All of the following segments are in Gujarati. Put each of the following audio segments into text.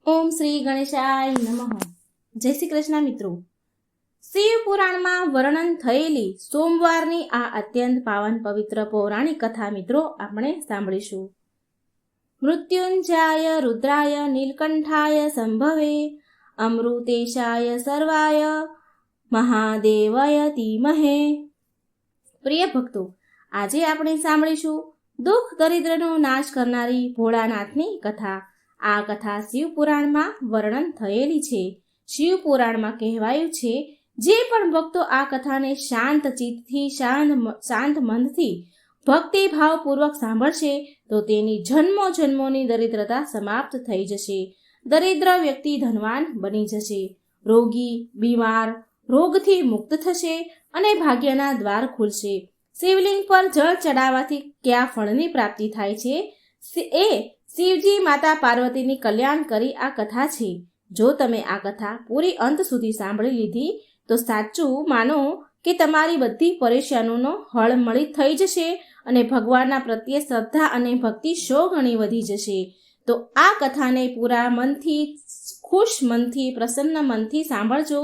ઓમ શ્રી ગણેશાય નમઃ. જય શ્રી કૃષ્ણ મિત્રો. શિવ પુરાણમાં વર્ણન થયેલી સોમવારની આ અત્યંત પાવન પવિત્ર પૌરાણિક કથા મિત્રો આપણે સાંભળીશું. મૃત્યુંજયાય રુદ્રાય નીલકંઠાય સંભવે અમૃતેશાય સર્વાય મહાદેવાય ધીમહે. પ્રિય ભક્તો, આજે આપણે સાંભળીશું દુઃખ દરિદ્રનો નાશ કરનારી ભોળાનાથની કથા. આ કથા શિવપુરાણમાં વર્ણન થયેલી છે. શિવપુરાણમાં કહેવાયું છે, જે પણ ભક્તો આ કથાને શાંત ચિત્તથી શાંત મનથી ભક્તિભાવપૂર્વક સાંભળશે તો તેની જન્મો જન્મોની દરિદ્રતા સમાપ્ત થઈ જશે. દરિદ્ર વ્યક્તિ ધનવાન બની જશે. રોગી બીમાર રોગથી મુક્ત થશે અને ભાગ્યના દ્વાર ખુલશે. શિવલિંગ પર જળ ચડાવવાથી કયા ફળની પ્રાપ્તિ થાય છે એ શિવજી માતા પાર્વતીની કલ્યાણ કરી આ કથા છે. જો તમે આ કથા પૂરી અંત સુધી સાંભળી લીધી તો સાચું માનો કે તમારી બધી પરેશાનીનો હળ મળી થઈ જશે અને ભગવાનના પ્રત્યે શ્રદ્ધા અને ભક્તિ 100 ગણી વધી જશે. તો આ કથાને પૂરા મનથી, ખુશ મનથી, પ્રસન્ન મનથી સાંભળજો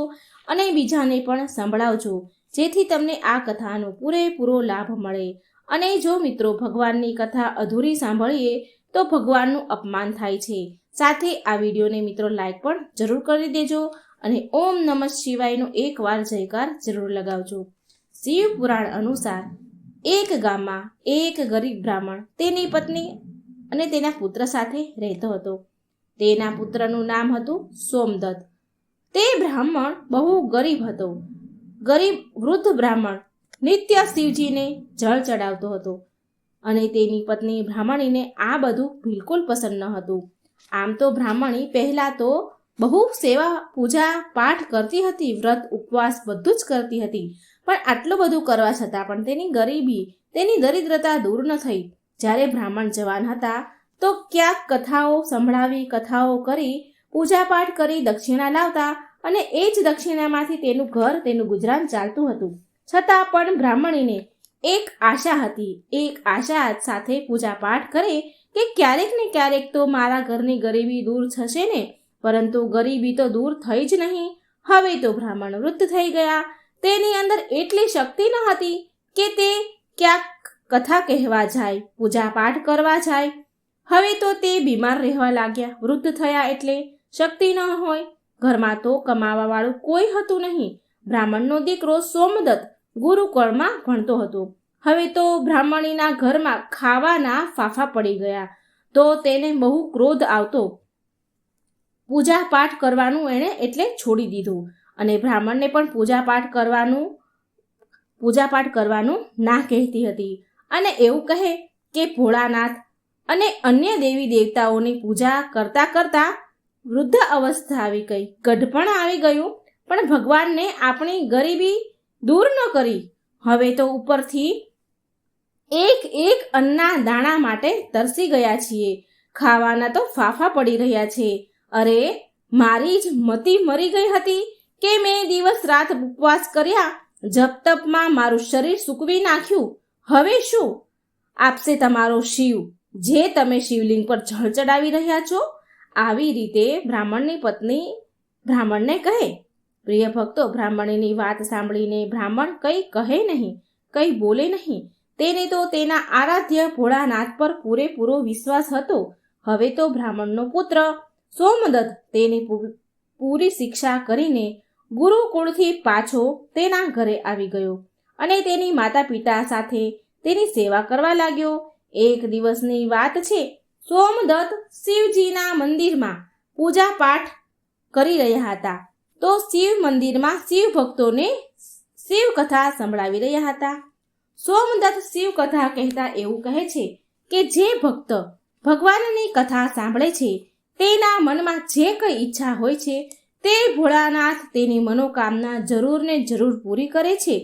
અને બીજાને પણ સંભળાવજો, જેથી તમને આ કથાનો પૂરેપૂરો લાભ મળે. અને જો મિત્રો ભગવાનની કથા અધૂરી સાંભળીએ તો ભગવાનનું અપમાન થાય છે. સાથે આ વિડીયોને મિત્રો લાઈક પણ જરૂર કરી દેજો અને ઓમ નમઃ શિવાયનો એકવાર જયકાર જરૂર લગાવજો. શિવ પુરાણ અનુસાર એક ગામમાં એક ગરીબ બ્રાહ્મણ તેની પત્ની અને તેના પુત્ર સાથે રહેતો હતો. તેના પુત્રનું નામ હતું સોમદત્ત. તે બ્રાહ્મણ બહુ ગરીબ હતો. ગરીબ વૃદ્ધ બ્રાહ્મણ નિત્ય શિવજીને જળ ચડાવતો હતો અને તેની પત્ની બ્રાહ્મણીને આ બધું બિલકુલ પસંદ ન હતું. આમ તો બ્રાહ્મણી પહેલા તો બહુ સેવા પૂજા પાઠ કરતી હતી, વ્રત ઉપવાસ બધું જ કરતી હતી, પણ આટલું બધું કરવા છતાં પણ તેની ગરીબી, તેની દરિદ્રતા દૂર ન થઈ. જ્યારે બ્રાહ્મણ જવાન હતા તો ક્યાંક કથાઓ સંભળાવી, કથાઓ કરી, પૂજા પાઠ કરી દક્ષિણા લાવતા અને એ જ દક્ષિણામાંથી તેનું ઘર, તેનું ગુજરાન ચાલતું હતું. છતાં પણ બ્રાહ્મણીને એક આશા હતી. એક આશા સાથે પૂજા પાઠ કરે કે ક્યારેક ને ક્યારેક તો મારા ઘરની ગરીબી દૂર થશે ને. પરંતુ ગરીબી તો દૂર થઈ જ નહીં. હવે તો બ્રાહ્મણ વૃદ્ધ થઈ ગયા. તેની અંદર એટલી શક્તિ ન હતી કે તે ક્યાંક કથા કહેવા જાય, પૂજા પાઠ કરવા જાય. હવે તો તે બીમાર રહેવા લાગ્યા. વૃદ્ધ થયા એટલે શક્તિ ન હોય. ઘરમાં તો કમાવા વાળું કોઈ હતું નહીં. બ્રાહ્મણનો દીકરો સોમદત્ત ગુરુકુળમાં ભણતો હતો. હવે તો બ્રાહ્મણીના ઘરમાં ખાવાના ફાફા પડી ગયા તો તેને બહુ ક્રોધ આવતો. પૂજા પાઠ કરવાનું એણે એટલે છોડી દીધું અને બ્રાહ્મણને પણ પૂજા પાઠ કરવાનું ના કહેતી હતી અને એવું કહે કે ભોળાનાથ અને અન્ય દેવી દેવતાઓની પૂજા કરતા કરતા વૃદ્ધ અવસ્થા આવી ગઈ, ગઢપણ આવી ગયું, પણ ભગવાનને આપણી ગરીબી દૂર ન કરી. હવે તો ઉપરથી એક અન્નના દાણા માટે તરસી ગયા છીએ. ખાવાના તો ફાફા પડી રહ્યા છે. અરે, મારી જ મતિ મરી ગઈ હતી કે મેં દિવસ રાત ઉપવાસ કર્યા, જપ તપમાં મારું શરીર સૂકવી નાખ્યું. હવે શું આપશે તમારો શિવ, જે તમે શિવલિંગ પર જળ ચડાવી રહ્યા છો? આવી રીતે બ્રાહ્મણની પત્ની બ્રાહ્મણને કહે. પ્રિય ભક્તો, બ્રાહ્મણીની વાત સાંભળીને બ્રાહ્મણ કંઈ કહે નહીં, કંઈ બોલે નહીં. તેને તો તેના આરાધ્ય ભોળાનાથ પર પૂરેપૂરો વિશ્વાસ હતો. હવે તો બ્રાહ્મણનો પુત્ર સોમદત્ત તેને પૂરી શિક્ષા કરીને ગુરુકુળથી પાછો તેના ઘરે આવી ગયો અને તેની માતા પિતા સાથે તેની સેવા કરવા લાગ્યો. એક દિવસની વાત છે. સોમદત્ત શિવજીના મંદિરમાં પૂજા પાઠ કરી રહ્યા હતા તો શિવ મંદિરમાં શિવ ભક્તોને શિવ કથા સંભળાવી રહ્યા હતા. સોમદત્ત શિવ કથા કહેતા એવું કહે છે કે જે ભક્ત ભગવાનની કથા સાંભળે છે તેના મનમાં જે કંઈ ઈચ્છા હોય છે તે ભોળાનાથ તેની મનોકામના જરૂર ને જરૂર પૂરી કરે છે.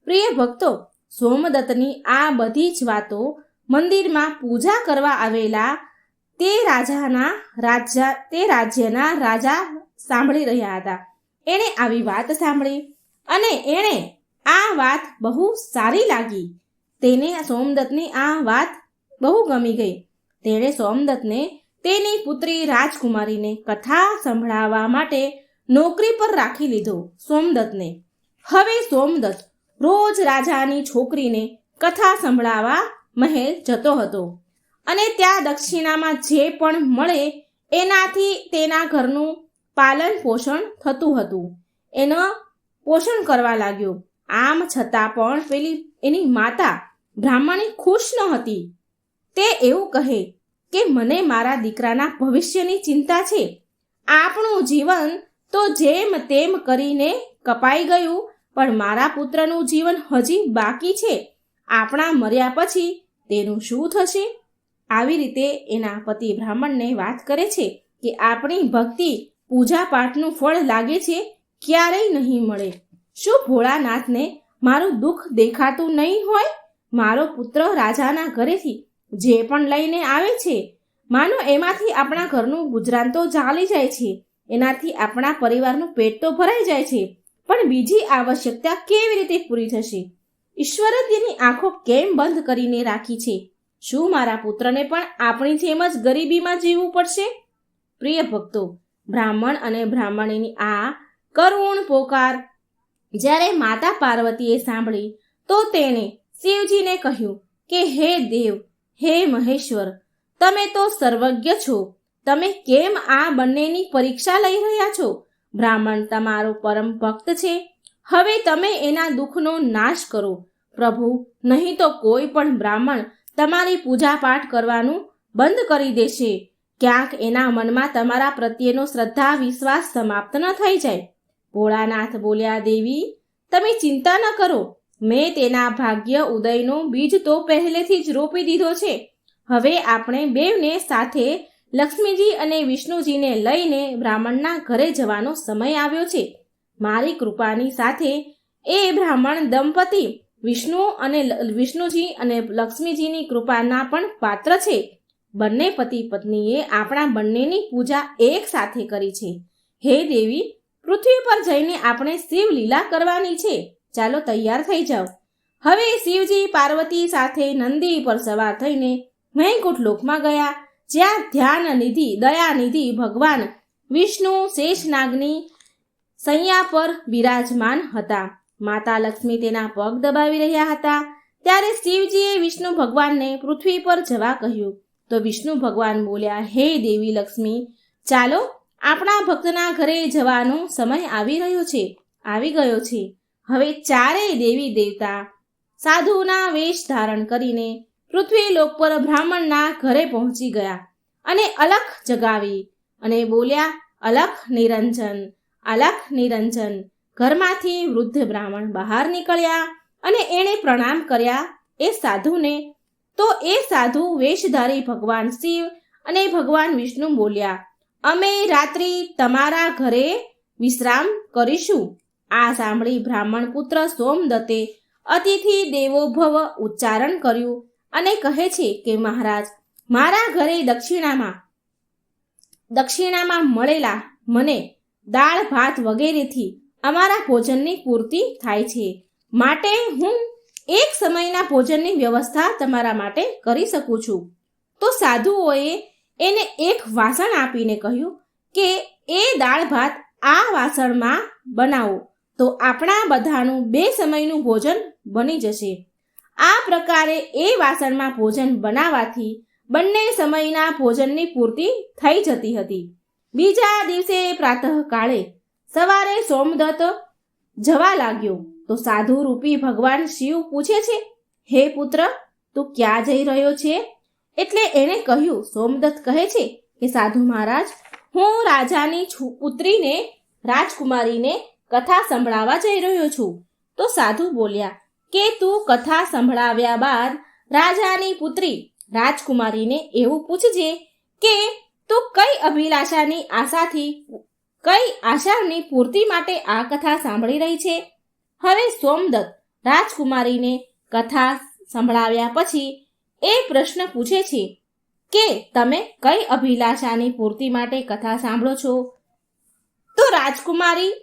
પ્રિય ભક્તો, સોમદત્તની આ બધી જ વાતો મંદિરમાં પૂજા કરવા આવેલા તે રાજ્યના રાજા સાંભળી રહ્યા હતા. એણે આવી વાત સાંભળી અને એણે આ વાત બહુ સારી લાગી. તેને સોમદત્તની આ વાત બહુ ગમી ગઈ. તેણે સોમદત્તને તેની પુત્રી રાજકુમારીને કથા સંભળાવવા માટે નોકરી પર રાખી લીધો સોમદત્તને. હવે સોમદત્ત રોજ રાજાની છોકરીને કથા સંભળાવવા મહેલ જતો હતો અને ત્યાં દક્ષિણામાં જે પણ મળે એનાથી તેના ઘરનું પાલન પોષણ થતું હતું. એનો પોષણ કરવા લાગ્યો. આમ છતાં પણ પેલી એની માતા બ્રાહ્મણી ખુશ ન હતી. તે એવું કહે કે મને મારા દીકરાના ભવિષ્યની ચિંતા છે. આપણું જીવન તો જેમ તેમ કરીને કપાઈ ગયું, પણ મારા પુત્રનું જીવન હજી બાકી છે. આપણા મર્યા પછી તેનું શું થશે? આવી રીતે એના પતિ બ્રાહ્મણને વાત કરે છે કે આપણી ભક્તિ પૂજા પાઠનું ફળ લાગે છે, ક્યારેય નહીં મળે. શું ભોળાનાથને મારું દુઃખ દેખાતું નહીં હોય? મારો પુત્ર રાજાના ઘરેથી જે પણ લઈને આવે છે, માનો એમાંથી આપણા ઘરનું ગુજરાન તો ચાલી જાય છે, એનાથી આપણા પરિવારનું પેટ તો ભરાઈ જાય છે, પણ બીજી આવશ્યકતા કેવી રીતે પૂરી થશે? ઈશ્વરે તેની આંખો કેમ બંધ કરીને રાખી છે? શું મારા પુત્રને પણ આપણી જેમ જ ગરીબીમાં જીવવું પડશે? પ્રિય ભક્તો, બ્રાહ્મણ અને બ્રાહ્મણીની આ કરુણ પોકાર જ્યારે માતા પાર્વતીએ સાંભળી તો તેણે શિવજીને કહ્યું કે હે દેવ, હે મહેશ્વર, તમે તો સર્વજ્ઞ છો. તમે કેમ આ બંનેની પરીક્ષા લઈ રહ્યા છો? બ્રાહ્મણ તમારો પરમ ભક્ત છે. હવે તમે એના દુઃખનો નાશ કરો પ્રભુ, નહીં તો કોઈ પણ બ્રાહ્મણ તમારી પૂજા પાઠ કરવાનું બંધ કરી દેશે. ક્યાંક એના મનમાં તમારા પ્રત્યેનો શ્રદ્ધા વિશ્વાસ સમાપ્ત ન થઈ જાય. ભોળાનાથ બોલ્યા, દેવી તમે ચિંતા ન કરો. મેં તેના ભાગ્ય ઉદયનો બીજ તો પહેલેથી જ રોપી દીધો છે. હવે આપણે બેવને સાથે લક્ષ્મીજી અને વિષ્ણુજીને લઈને બ્રાહ્મણના ઘરે જવાનો સમય આવ્યો છે. મારી કૃપાની સાથે એ બ્રાહ્મણ દંપતી વિષ્ણુજી અને લક્ષ્મીજીની કૃપાના પણ પાત્ર છે. બંને પતિ પત્નીએ આપણા બંનેની પૂજા એક સાથે કરી છે. હે દેવી, પૃથ્વી પર જઈને આપણે શિવ લીલા કરવાની છે. ચાલો તૈયાર થઈ જાઓ. હવે શિવજી પાર્વતી સાથે નંદી પર સવાર થઈને વૈકુંઠ લોકમાં ગયા, જ્યાં ધ્યાનનિધિ દયાનિધિ ભગવાન વિષ્ણુ શેષનાગની સૈયા પર બિરાજમાન હતા. માતા લક્ષ્મી તેના પગ દબાવી રહ્યા હતા. ત્યારે શિવજીએ વિષ્ણુ ભગવાનને પૃથ્વી પર જવા કહ્યું તો વિષ્ણુ ભગવાન બોલ્યા, હે દેવી લક્ષ્મી, ચાલો આપણા ભક્તના ઘરે જવાનો સમય આવી ગયો છે. હવે ચારેય દેવી દેવતા સાધુના વેશ ધારણ કરીને પૃથ્વી લોક પર બ્રાહ્મણના ઘરે પહોંચી ગયા અને અલખ જગાવી અને બોલ્યા, અલખ નિરંજન, અલખ નિરંજન. ઘરમાંથી વૃદ્ધ બ્રાહ્મણ બહાર નીકળ્યા અને એણે પ્રણામ કર્યા એ સાધુને. તો એ સાધુ વેશધારી ભગવાન શિવ અને ભગવાન વિષ્ણુ બોલ્યા, અમે રાત્રિ તમારા ઘરે વિશ્રામ કરીશું. આ સાંભળી બ્રાહ્મણ પુત્ર સોમદત્તે અતિથિ દેવો ભવ ઉચ્ચારણ કર્યું અને કહે છે કે મહારાજ, મારા ઘરે દક્ષિણામાં મળેલા મને દાળ ભાત વગેરેથી અમારા ભોજનની પૂર્તિ થાય છે, માટે હું એક સમયના ભોજનની વ્યવસ્થા તમારા માટે કરી શકું છું. તો સાધુઓએ એને એક વાસણ આપીને કહ્યું કે એ દાળ ભાત આ વાસણમાં બનાવો તો આપણા બધાનું 2 સમયનું ભોજન બની જશે. આ પ્રકારે એ વાસણમાં ભોજન બનાવવાથી બંને સમયના ભોજનની પૂર્તિ થઈ જતી હતી. બીજા દિવસે પ્રાતઃકાળે સવારે સોમદત્ત જવા લાગ્યો તો સાધુ રૂપી ભગવાન શિવ પૂછે છે, હે પુત્ર, તું ક્યાં જઈ રહ્યો છે? એટલે એણે કહ્યું, સોમદત્ત કહે છે કે સાધુ મહારાજ, હું રાજાની પુત્રીને રાજકુમારીને કથા સંભળાવવા જઈ રહ્યો છું. તો સાધુ બોલ્યા કે તું કથા સંભળાવ્યા બાદ રાજાની પુત્રી રાજકુમારીને એવું પૂછજે કે તું કઈ આશાની પૂર્તિ માટે આ કથા સાંભળી રહી છે. હવે સોમદત્ત રાજકુમારીને કથા સંભળાવ્યા પછી એ પ્રશ્ન પૂછે છે કે તમે કઈ અભિલાષાની પૂર્તિ માટે કથા સાંભળો છો? તો રાજકુમારી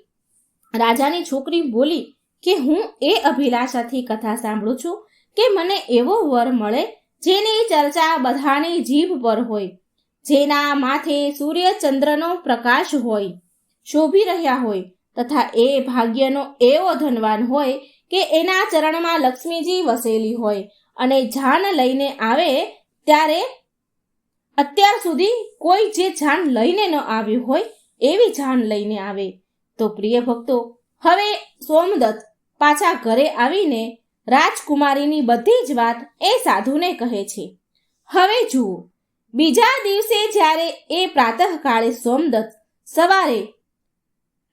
રાજાની છોકરી બોલી કે હું એ અભિલાષાથી કથા સાંભળું છું કે મને એવો વર મળે જેની ચર્ચા બધાની જીભ પર હોય, જેના માથે સૂર્ય ચંદ્રનો પ્રકાશ હોય, શોભી રહ્યા હોય તથા એ ભાગ્યનો એવો ધનવાન હોય કે એના ચરણમાં લક્ષ્મીજી વસેલી હોય અને જાન લઈને આવે ત્યારે અત્યાર સુધી કોઈ જે જાન લઈને ન આવ્યું હોય એવી જાન લઈને આવે. તો પ્રિય ભક્તો, હવે સોમદત્ત પાછા ઘરે આવીને રાજકુમારીની બધી જ વાત એ સાધુને કહે છે. હવે જુઓ, બીજા દિવસે જ્યારે એ પ્રાતઃકાળે સોમદત્ત સવારે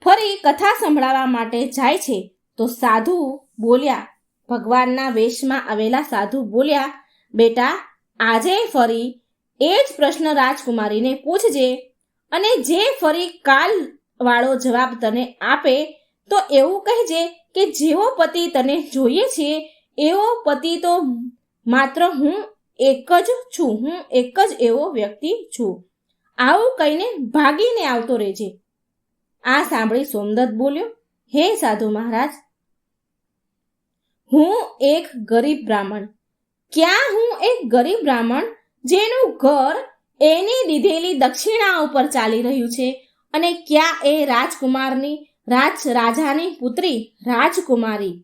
ફરી કથા સંભળાવવા માટે જાય છે તો સાધુ બોલ્યા, ભગવાનના વેશમાં આવેલા સાધુ બોલ્યા, બેટા, આજે ફરી એ જ પ્રશ્ન રાજકુમારીને પૂછજે અને જે ફરી કાલ વાળો જવાબ તને આપે તો એવું કહેજે કે જેવો પતિ તને જોઈએ છે એવો પતિ તો માત્ર હું એક જ છું, હું એક જ એવો વ્યક્તિ છું. આવું કહીને ભાગીને આવતો રહેજે. આ સાંભળી સોમદત્ત બોલ્યો, હે સાધુ મહારાજ, હું એક ગરીબ બ્રાહ્મણ. ક્યાં હું એક ગરીબ બ્રાહ્મણ જેનું ઘર એની દીધેલી દક્ષિણા ઉપર ચાલી રહ્યું છે, અને ક્યાં એ રાજકુમારની રાજાની પુત્રી રાજકુમારી.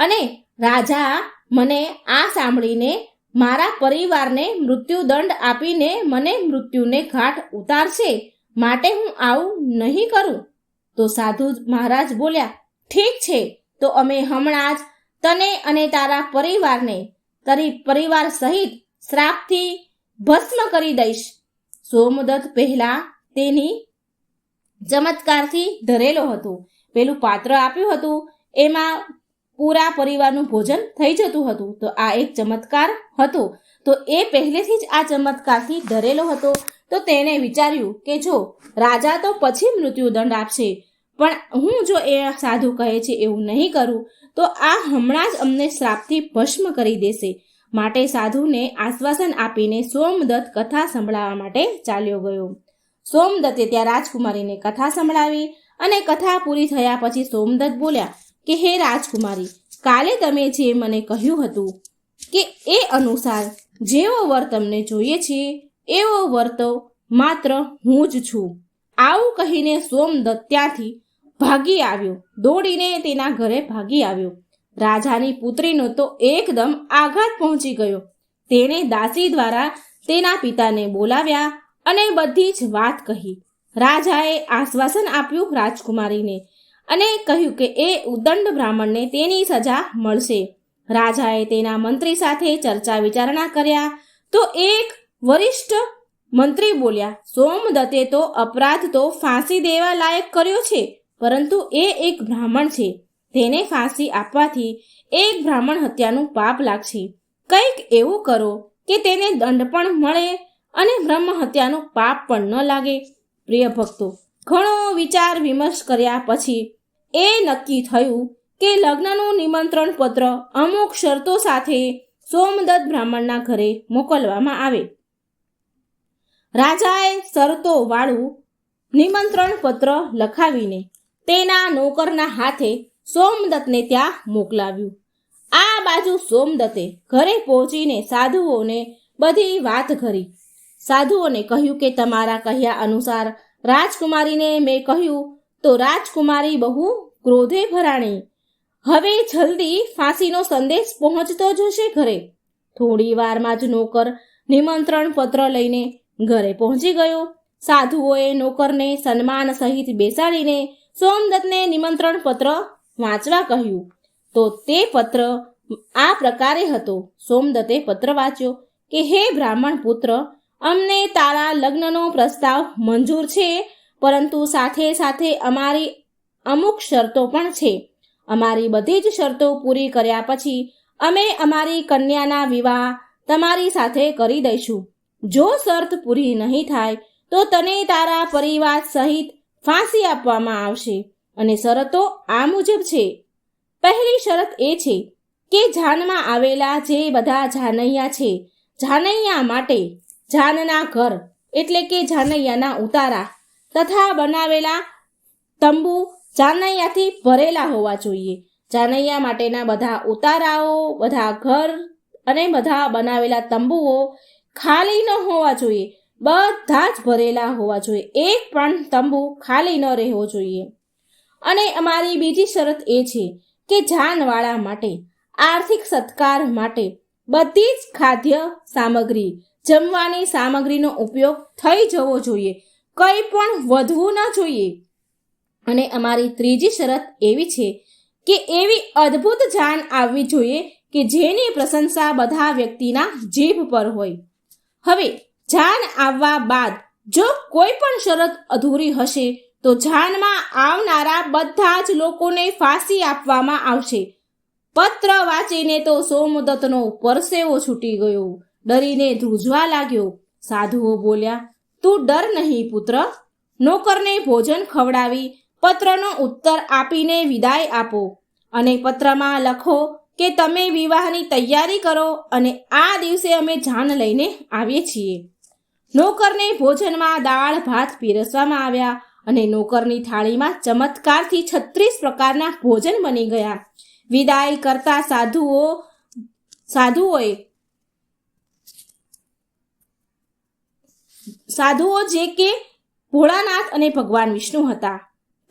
અને રાજા મને આ સાંભળીને મારા પરિવારને મૃત્યુદંડ આપીને મને મૃત્યુને ઘાટ ઉતારશે, માટે હું આવું નહીં કરું. તો સાધુ મહારાજ બોલ્યા, ઠીક છે, તો અમે હમણાં જ તને અને તારા પરિવારને તારી પરિવાર સહિત શ્રાપથી ભસ્મ કરી દઈશ. સોમદત્ત પહેલા તેની ચમત્કારથી ધરેલો હતો. પેલું પાત્ર આપ્યું હતું એમાં પૂરા પરિવારનું ભોજન થઈ જતું હતું. તો આ એક ચમત્કાર હતો. તો એ પહેલેથી જ આ ચમત્કારથી ધરેલો હતો. તો તેણે વિચાર્યું કે જો રાજા તો પછી મૃત્યુદંડ આપશે, પણ હું જો એ સાધુ કહે છે એવું નહીં કરું તો આ હમણાં જ અમને શ્રાપથી ભસ્મ કરી દેશે. માટે સાધુને આશ્વાસન આપીને સોમદત્ત કથા સંભળાવવા માટે ચાલ્યો ગયો. સોમદત્તે ત્યાં રાજકુમારીને કથા સંભળાવી અને કથા પૂરી થયા પછી સોમદત્ત બોલ્યા કે હે રાજકુમારી, કાલે તમે જે મને કહ્યું હતું કે એ અનુસાર જેવો વર તમને જોઈએ છે એવો વર તો માત્ર હું જ છું. આવું કહીને સોમદત્ત ત્યાંથી ભાગી આવ્યો, દોડીને તેના ઘરે ભાગી આવ્યો. રાજાની પુત્રીનો તો એકદમ આઘાત પહોંચી ગયો. તેણે દાસી દ્વારા તેના પિતાને બોલાવ્યા અને બધી જ વાત કહી. રાજાએ આશ્વાસન આપ્યું રાજકુમારીને અને કહ્યું કે એ ઉદંડ બ્રાહ્મણને તેની સજા મળશે. રાજાએ તેના મંત્રી સાથે ચર્ચા વિચારણા કર્યા તો એક વરિષ્ઠ મંત્રી બોલ્યા, સોમદત્તે તો અપરાધ તો ફાંસી દેવા લાયક કર્યો છે, પરંતુ એ એક બ્રાહ્મણ છે, તેને ફાંસી આપવાથી એક બ્રાહ્મણ હત્યાનું પાપ લાગશે. કંઈક એવું કરો કે તેને દંડ પણ મળે અને બ્રહ્મ હત્યાનું પાપ પણ ન લાગે. પ્રિય ભક્તો, ઘણો વિચાર વિમર્શ કર્યા પછી એ નક્કી થયું કે લગ્નનું નિમંત્રણ પત્ર અમુક શરતો સાથે સોમદત્ત બ્રાહ્મણના ઘરે મોકલવામાં આવે. રાજાએ શરતો વાળું નિમંત્રણ પત્ર લખાવીને તેના નોકરના હાથે સોમદત્તને ત્યાં મોકલાવ્યું. આ બાજુ સોમદત્તે ઘરે પહોંચીને સાધુઓને બધી વાત કરી. સાધુઓને કહ્યું કે તમારા કહ્યા અનુસાર રાજકુમારીને મેં કહ્યું તો રાજકુમારી બહુ ક્રોધે ભરાણી. હવે જલ્દી ફાંસીનો સંદેશ પહોંચતો જશે ઘરે. થોડી વારમાં જ નોકર નિમંત્રણ પત્ર લઈને ઘરે પહોંચી ગયો. સાધુઓએ નોકરને સન્માન સહિત બેસાડીને સોમદત્તને નિમંત્રણ પત્ર વાંચવા કહ્યું. તો તે પત્ર આ પ્રકારે હતો. સોમદત્તે પત્ર વાંચ્યો કે હે બ્રાહ્મણ પુત્ર, અમને તારા લગ્નનો પ્રસ્તાવ મંજૂર છે, પરંતુ સાથે સાથે અમારી અમુક શરતો પણ છે. અમારી બધી જ શરતો પૂરી કર્યા પછી અમે અમારી કન્યાના વિવાહ તમારી સાથે કરી દઈશું. જો શરત પૂરી નહીં થાય તો તને તારા પરિવાર સહિત ફાંસી આપવામાં આવશે. અને શરતો આ મુજબ છે. પહેલી શરત એ છે કે જાનમાં આવેલા જે બધા જાનૈયા છે, જાનૈયા માટે જાનના ઘર એટલે કે જાનૈયાના ઉતારા તથા બનાવેલા તંબુ જાનૈયાથી ભરેલા હોવા જોઈએ. જાનૈયા માટેના બધા ઉતારાઓ, બધા ઘર અને બધા બનાવેલા તંબુઓ ખાલી ન હોવા જોઈએ, બધા જ ભરેલા હોવા જોઈએ, એક પણ તંબુ ખાલી ન રહેવો જોઈએ. અને અમારી બીજી શરત એ છે કે જાનવાળા માટે, આર્થિક સત્કાર માટે બધી જ ખાદ્ય સામગ્રી, જમવાની સામગ્રીનો ઉપયોગ થઈ જવો જોઈએ, કંઈ પણ વધવું ન જોઈએ. અને અમારી ત્રીજી શરત એવી છે કે એવી અદ્ભુત જાન આવવી જોઈએ કે જેની પ્રશંસા બધા વ્યક્તિના જીભ પર હોય. હવે જાન આવવા બાદ જો કોઈ પણ શરત અધૂરી હશે તો જાનમાં આવનારા બધા જ લોકોને ફાંસી આપવામાં આવશે. પત્ર વાંચીને તો સોમદત્તનો પરસેવો છૂટી ગયો, ડરીને ધ્રુજવા લાગ્યો. સાધુઓ બોલ્યા, તું ડર નહીં પુત્ર, નોકરને ભોજન ખવડાવી પત્રનો ઉત્તર આપીને વિદાય આપો અને પત્રમાં લખો કે તમે વિવાહની તૈયારી કરો અને આ દિવસે અમે જાન લઈને આવીએ છીએ. નોકરને ભોજનમાં દાળ ભાત પીરસવામાં આવ્યા અને નોકરની થાળીમાં ચમત્કારથી 36 પ્રકારના ભોજન બની ગયા. વિદાય કરતા સાધુઓ જે કે ભોળાનાથ અને ભગવાન વિષ્ણુ હતા,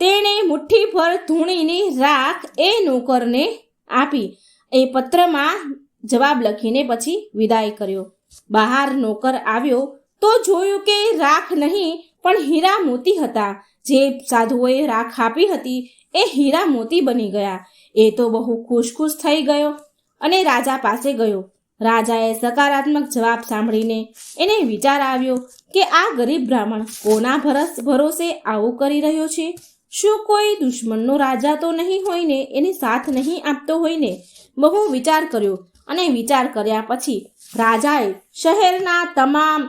તેણે મુઠ્ઠી ભર ધૂણીની રાખ એ નોકરને આપી એ પત્રમાં જવાબ લખીને પછી વિદાય કર્યો. બહાર નોકર આવ્યો તો જોયું કે રાખ નહીં પણ હીરા મોતી હતા. જે સાધુઓએ રાખ આપી હતી એ હીરા મોતી બની ગયા. એ તો બહુ ખુશ થઈ ગયો અને રાજા પાસે ગયો. રાજાએ સકારાત્મક જવાબ સાંભળીને એને વિચાર આવ્યો કે આ ગરીબ બ્રાહ્મણ કોના ભરોસે આવું કરી રહ્યો છે? શું કોઈ દુશ્મનનો રાજા તો નહીં હોય ને, એને સાથ નહીં આપતો હોય ને? બહુ વિચાર કર્યો અને વિચાર કર્યા પછી રાજાએ શહેરના તમામ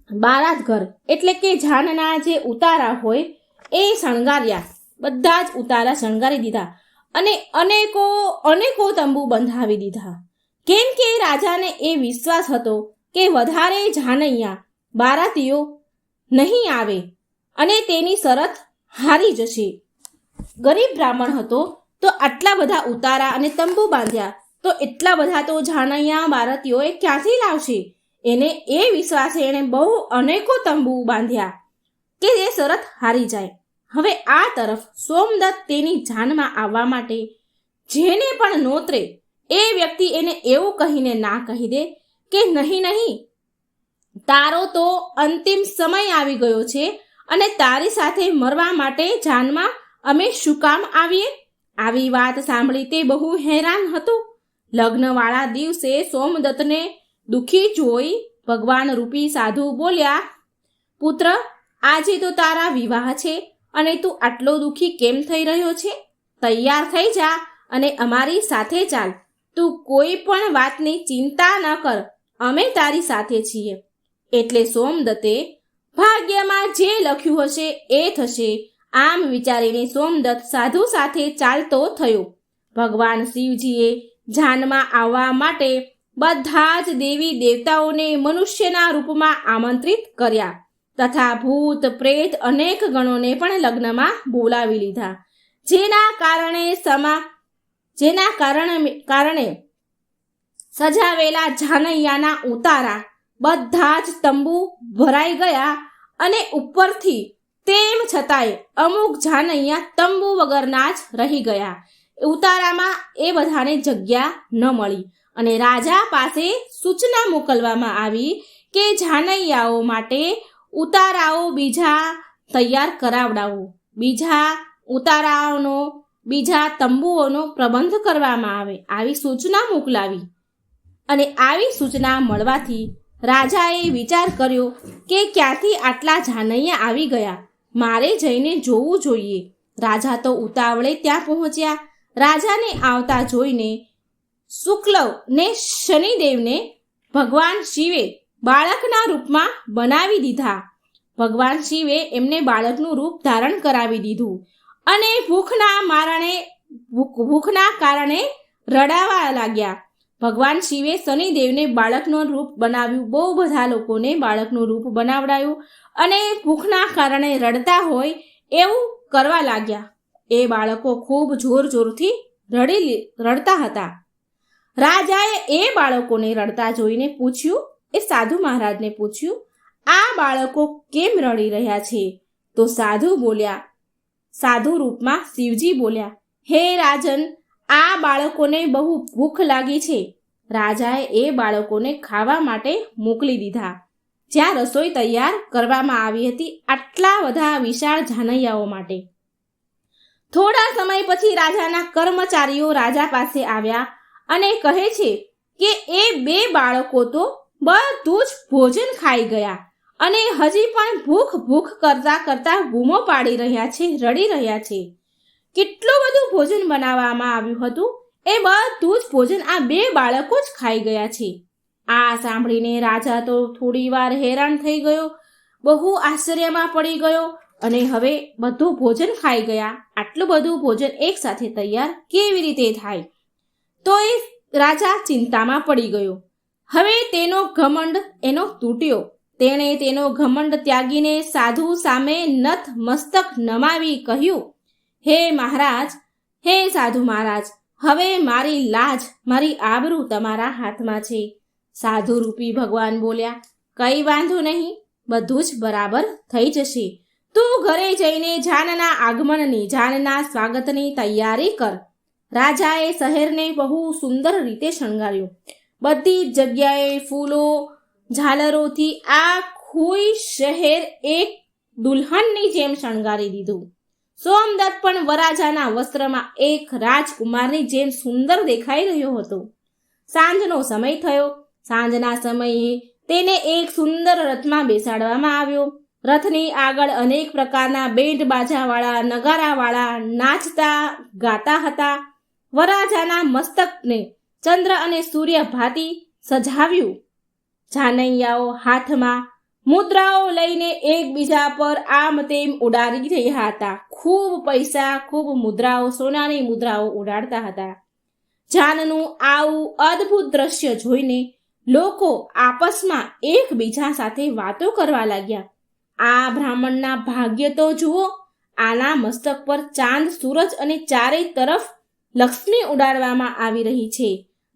બારાત ઘર એટલે કે જાનના જે ઉતારા હોય એ શણગાર્યા. બધા જ ઉતારા શણગારી દીધા અને અનેકો તંબુ બંધાવી દીધા. કેમ કે રાજાને એ વિશ્વાસ હતો કે વધારે જાનૈયા બારાતીઓ નહીં આવે અને તેની શરત હારી જશે. ગરીબ બ્રાહ્મણ હતો તો આટલા બધા ઉતારા અને તંબુ બાંધ્યા તો એટલા બધા તો જાનૈયા બારાતીઓએ ક્યાંથી લાવશે? એને એ વિશ્વાસે એણે બહુ અનેકો તંબુ બાંધ્યા કે એ શરત હારી જાય. હવે આ તરફ સોમદત્ત તેની જાનમાં આવવા માટે જેને પણ નોતરે એ વ્યક્તિ એને એવું કહીને ના કહી દે કે નહીં, તારો તો અંતિમ સમય આવી ગયો છે અને તારી સાથે મરવા માટે જાનમાં અમે શું કામ આવીએ? આવી વાત સાંભળી તે બહુ હેરાન હતો. લગ્નવાળા દિવસે સોમદત્તને દુઃખી જોઈ ભગવાન રૂપી સાધુ બોલ્યા, પુત્ર, આજે તો તારા વિવાહ છે અને તું આટલો દુઃખી કેમ થઈ રહ્યો છે? તૈયાર થઈ જા અને અમારી સાથે ચાલ. તું કોઈ પણ વાતની ચિંતા ન કર, અમે તારી સાથે છીએ. એટલે સોમદત્તે ભાગ્યમાં જે લખ્યું હશે એ થશે આમ વિચારીને સોમદત્ત સાધુ સાથે ચાલતો થયો. ભગવાન શિવજીએ જાનમાં આવવા માટે બધા જ દેવી દેવતાઓને મનુષ્યના રૂપમાં આમંત્રિત કર્યા તથા ભૂત પ્રેત અનેક ગણોને પણ લગ્નમાં બોલાવી લીધા. જેના કારણે સજાવેલા જાનૈયાના ઉતારા બધા જ તંબુ ભરાઈ ગયા અને ઉપરથી તેમ છતાંય અમુક જાનૈયા તંબુ વગરના જ રહી ગયા. ઉતારામાં એ બધાને જગ્યા ન મળી અને રાજા પાસે સૂચના મોકલવામાં આવી કે જાનૈયાઓ માટે ઉતારાઓ બીજા તૈયાર કરાવડાવો, બીજા તંબુઓનો પ્રબંધ કરવામાં આવે, આવી સૂચના મોકલાવી. અને આવી સૂચના મળવાથી રાજાએ વિચાર કર્યો કે ક્યાંથી આટલા જાનૈયા આવી ગયા, મારે જઈને જોવું જોઈએ. રાજા તો ઉતાવળે ત્યાં પહોંચ્યા. રાજાને આવતા જોઈને શુક્લવ ને શનિદેવને ભગવાન શિવે બાળકના રૂપમાં બનાવી દીધા. ભગવાન શિવે એમને બાળકનું રૂપ ધારણ કરાવી દીધું અને ભૂખના કારણે રડાવા લાગ્યા. ભગવાન શિવે શનિદેવને બાળકનું રૂપ બનાવ્યું. બહુ બધા લોકોને બાળકનું રૂપ બનાવડાયું અને ભૂખના કારણે રડતા હોય એવું કરવા લાગ્યા. એ બાળકો ખૂબ જોરથી રડતા હતા. રાજાએ એ બાળકોને રડતા જોઈને પૂછ્યું, એ સાધુ મહારાજને પૂછ્યું, આ બાળકો કેમ રડી રહ્યા છે? તો સાધુ બોલ્યા, સાધુ રૂપમાં શિવજી બોલ્યા, હે રાજન, આ બાળકોને બહુ ભૂખ લાગી છે. રાજાએ એ બાળકોને ખાવા માટે મોકલી દીધા. જ્યાં રસોઈ તૈયાર કરવામાં આવી હતી આટલા બધા વિશાળ જાનૈયાઓ માટે. થોડા સમય પછી રાજાના કર્મચારીઓ રાજા પાસે આવ્યા અને કહે છે કે એ 2 બાળકો તો બધું જ ભોજન ખાઈ ગયા અને હજી પણ ભૂખ ભૂખ કરતા કરતા બૂમો પાડી રહ્યા છે, રડી રહ્યા છે. કેટલું બધું ભોજન બનાવવામાં આવ્યું હતું, એ બધું જ ભોજન આ 2 બાળકો જ ખાઈ ગયા છે. આ સાંભળીને રાજા તો થોડી વાર હેરાન થઈ ગયો, બહુ આશ્ચર્યમાં પડી ગયો અને હવે બધું ભોજન ખાઈ ગયા. આટલું બધું ભોજન એક સાથે તૈયાર કેવી રીતે થાય? તો એ રાજા ચિંતામાં પડી ગયો. હવે તેનો ઘમંડ એનો તૂટ્યો. તેણે તેનો ઘમંડ ત્યાગીને સાધુ સામે નત મસ્તક નમાવી કહ્યું, હે મહારાજ, હે સાધુ મહારાજ, હવે મારી લાજ, મારી આબરૂ તમારા હાથમાં છે. સાધુ રૂપી ભગવાન બોલ્યા, કઈ વાંધો નહીં, બધું જ બરાબર થઈ જશે. તું ઘરે જઈને જાનના આગમનની, જાનના સ્વાગતની તૈયારી કર. રાજાએ શહેરને બહુ સુંદર રીતે શણગાર્યું. બધી જ જગ્યાએ ફૂલો, ઝાલરોથી આખું શહેર એક દુલ્હનની જેમ શણગારી દીધું. સોમદત્ત પણ વરરાજાના વસ્ત્રમાં એક રાજકુમારની જેમ સુંદર દેખાઈ રહ્યો હતો. સાંજનો સમય થયો. સાંજના સમયે તેને એક સુંદર રથમાં બેસાડવામાં આવ્યો. રથની આગળ અનેક પ્રકારના બેન્ડ બાજાવાળા, નગારાવાળા નાચતા ગાતા હતા. વરરાજાના મસ્તકને ચંદ્ર અને સૂર્ય ભાતી સજાવ્યું. જાનૈયાઓ હાથમાં મુદ્રાઓ લઈને એકબીજા પર આમ તેમ ઉડાડી રહ્યા હતા. ખૂબ પૈસા, ખૂબ મુદ્રાઓ, સોનાની મુદ્રાઓ ઉડાડતા હતા. જાનનું આવું અદ્ભુત દ્રશ્ય જોઈને લોકો આપસમાં એકબીજા સાથે વાતો કરવા લાગ્યા. આ બ્રાહ્મણના ભાગ્ય તો જુઓ, આના મસ્તક પર ચાંદ, સૂરજ અને ચારે તરફ લક્ષ્મી ઉડાડવામાં આવી રહી છે.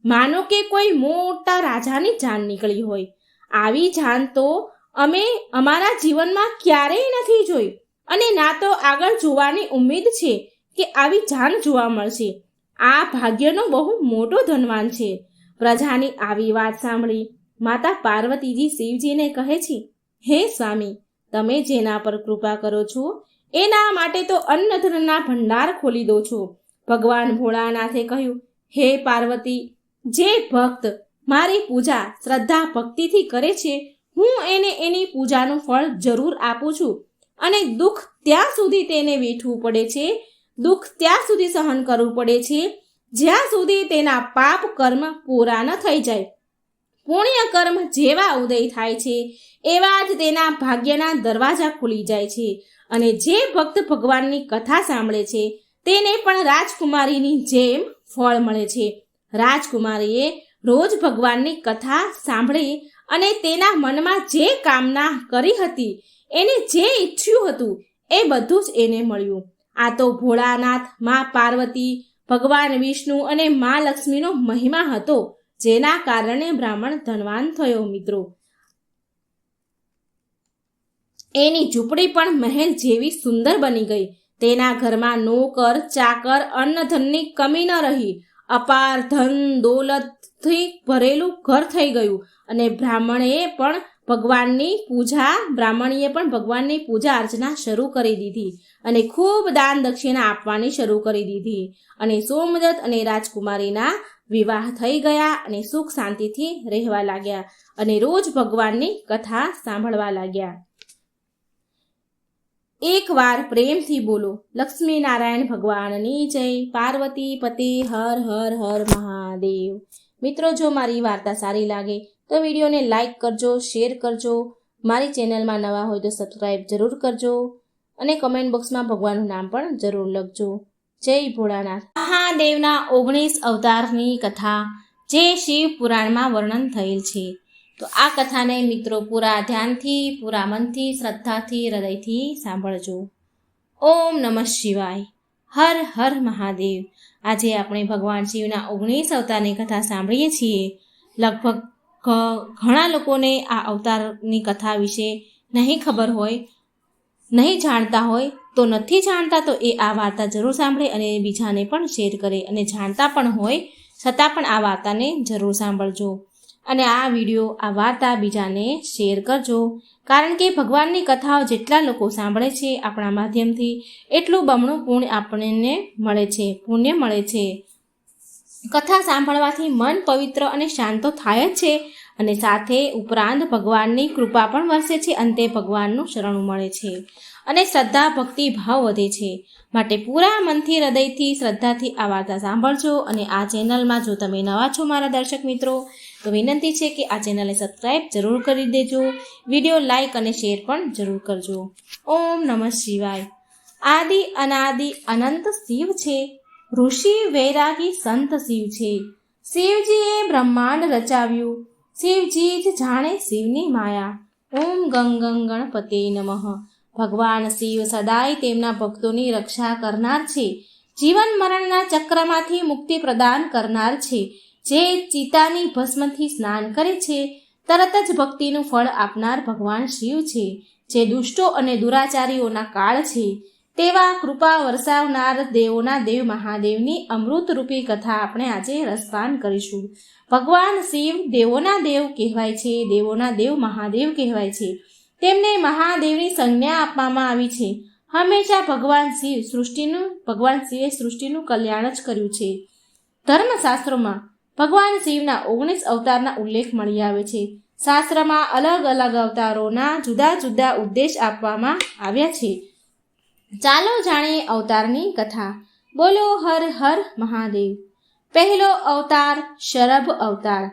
માનો કે કોઈ મોટા રાજાની જાન નીકળી હોય. આવી જાન તો અમે અમારા જીવનમાં ક્યારેય નથી જોઈ અને ના તો આગળ જોવાની ઉમ્મીદ છે કે આવી જાન જોવા મળશે. આ ભાગ્યનો બહુ મોટો ધનવાન છે. પ્રજાની આવી વાત સાંભળી માતા પાર્વતીજી શિવજીને કહે છે, હે સ્વામી, તમે જેના પર કૃપા કરો છો એના માટે તો અન્નધનના ભંડાર ખોલી દો છો. ભગવાન ભોળાનાથે કહ્યું, હે પાર્વતી, જે ભક્ત મારી પૂજા શ્રદ્ધા ભક્તિથી કરે છે, હું એને એની પૂજાનું ફળ જરૂર આપું છું. અને દુઃખ ત્યાં સુધી તેને વેઠવું પડે છે, દુઃખ ત્યાં સુધી સહન કરવું પડે છે જ્યાં સુધી તેના પાપ કર્મ પૂરા ન થઈ જાય. પુણ્ય કર્મ જેવા ઉદય થાય છે એવા જ તેના ભાગ્યના દરવાજા ખુલી જાય છે. અને જે ભક્ત ભગવાનની કથા સાંભળે છે તેને પણ રાજકુમારીની જેમ ફળ મળે છે. રાજકુમારીએ રોજ ભગવાનની કથા સાંભળી અને તેના મનમાં જે કામના કરી હતી, એને જે ઈચ્છ્યું હતું એ બધું જ એને મળ્યું. આ તો ભોળાનાથ, મા પાર્વતી, ભગવાન વિષ્ણુ અને મા લક્ષ્મીનો મહિમા હતો, જેના કારણે બ્રાહ્મણ ધનવાન થયો. મિત્રો, એની ઝૂંપડી પણ મહેલ જેવી સુંદર બની ગઈ. તેના ઘરમાં નોકર, ચાકર, અન્નધનની કમી ન રહી. અપાર ધન દોલતથી ભરેલું ઘર થઈ ગયું. અને બ્રાહ્મણીએ પણ ભગવાનની પૂજા અર્ચના શરૂ કરી દીધી અને ખૂબ દાન દક્ષિણા આપવાની શરૂ કરી દીધી. અને સોમદત્ત અને રાજકુમારીના વિવાહ થઈ ગયા અને સુખ શાંતિથી રહેવા લાગ્યા અને રોજ ભગવાનની કથા સાંભળવા લાગ્યા. એકવાર પ્રેમથી બોલો, લક્ષ્મી નારાયણ ભગવાનની જય. પાર્વતી પતિ હર હર હર મહાદેવ. મિત્રો, જો મારી વાર્તા સારી લાગે તો વિડીયોને લાઈક કરજો, શેર કરજો. મારી ચેનલમાં નવા હોય તો સબસ્ક્રાઈબ જરૂર કરજો અને કમેન્ટ બોક્સમાં ભગવાનનું નામ પણ જરૂર લખજો. જય ભોળાનાથ. મહાદેવના 19 અવતારની કથા જે શિવ પુરાણમાં વર્ણન થયેલ છે. તો આ કથાને મિત્રો પૂરા ધ્યાનથી, પૂરા મનથી, શ્રદ્ધાથી, હૃદયથી સાંભળજો. ઓમ નમઃ શિવાય. હર હર મહાદેવ. આજે આપણે ભગવાન શિવના 19 અવતારની કથા સાંભળીએ છીએ. લગભગ ઘણા લોકોને આ અવતારની કથા વિશે નહીં ખબર હોય, નહીં જાણતા હોય, તો નથી જાણતા તો એ આ વાર્તા જરૂર સાંભળે અને બીજાને પણ શેર કરે, અને જાણતા પણ હોય છતાં પણ આ વાર્તાને જરૂર સાંભળજો અને આ વિડીયો, આ વાર્તા બીજાને શેર કરજો. કારણ કે ભગવાનની કથાઓ જેટલા લોકો સાંભળે છે આપણા માધ્યમથી, એટલું બમણું પુણ્ય મળે છે. કથા સાંભળવાથી મન પવિત્ર અને શાંત તો થાય જ છે, અને સાથે ઉપરાંત ભગવાનની કૃપા પણ વરસે છે, અંતે ભગવાનનું શરણું મળે છે અને શ્રદ્ધા, ભક્તિ ભાવ વધે છે. માટે પૂરા મનથી, હૃદયથી, શ્રદ્ધાથી આ વાર્તા સાંભળજો. અને આ ચેનલમાં જો તમે નવા છો મારા દર્શક મિત્રો, તો વિનંતી છે કે આ ચેનલને સબસ્ક્રાઈબ જરૂર કરી દેજો, વિડીયો લાઈક અને શેર પણ જરૂર કરજો. ઓમ નમઃ શિવાય. આદિ અનાદિ અનંત શિવ છે, ઋષિ વૈરાગી સંત શિવ છે. શિવજીએ બ્રહ્માંડ રચાવ્યું, શિવજી જ જાણે શિવની માયા. ઓમ ગંગ ગણપતે નમઃ. ભગવાન શિવ સદાય તેમના ભક્તોની રક્ષા કરનાર છે, જીવન મરણના ચક્રમાંથી મુક્તિ પ્રદાન કરનાર છે. જે ચિતાની ભસ્મથી સ્નાન કરે છે, તરત જ ભક્તિનું ફળ આપનાર ભગવાન શિવ છે. જે દુષ્ટો અને દુરાચારીઓના કાળ છે, તેવા કૃપા વરસાવનાર દેવોના દેવ મહાદેવની અમૃતરૂપી કથા આપણે આજે રસપાન કરીશું. ભગવાન શિવ દેવોના દેવ કહેવાય છે, દેવોના દેવ મહાદેવ કહેવાય છે. તેમને મહાદેવની સંજ્ઞા આપવામાં આવી છે. હંમેશા ભગવાન શિવે સૃષ્ટિનું કલ્યાણ જ કર્યું છે. ધર્મશાસ્ત્રોમાં ભગવાન શિવના 19 અવતારના ઉલ્લેખ મળી આવે છે. શાસ્ત્રમાં અલગ અલગ અવતારોના જુદા જુદા ઉદ્દેશ આપવામાં આવ્યા છે. ચાલો જાણીએ અવતારની કથા. બોલો હર હર મહાદેવ. પહેલો અવતાર શરભ અવતાર.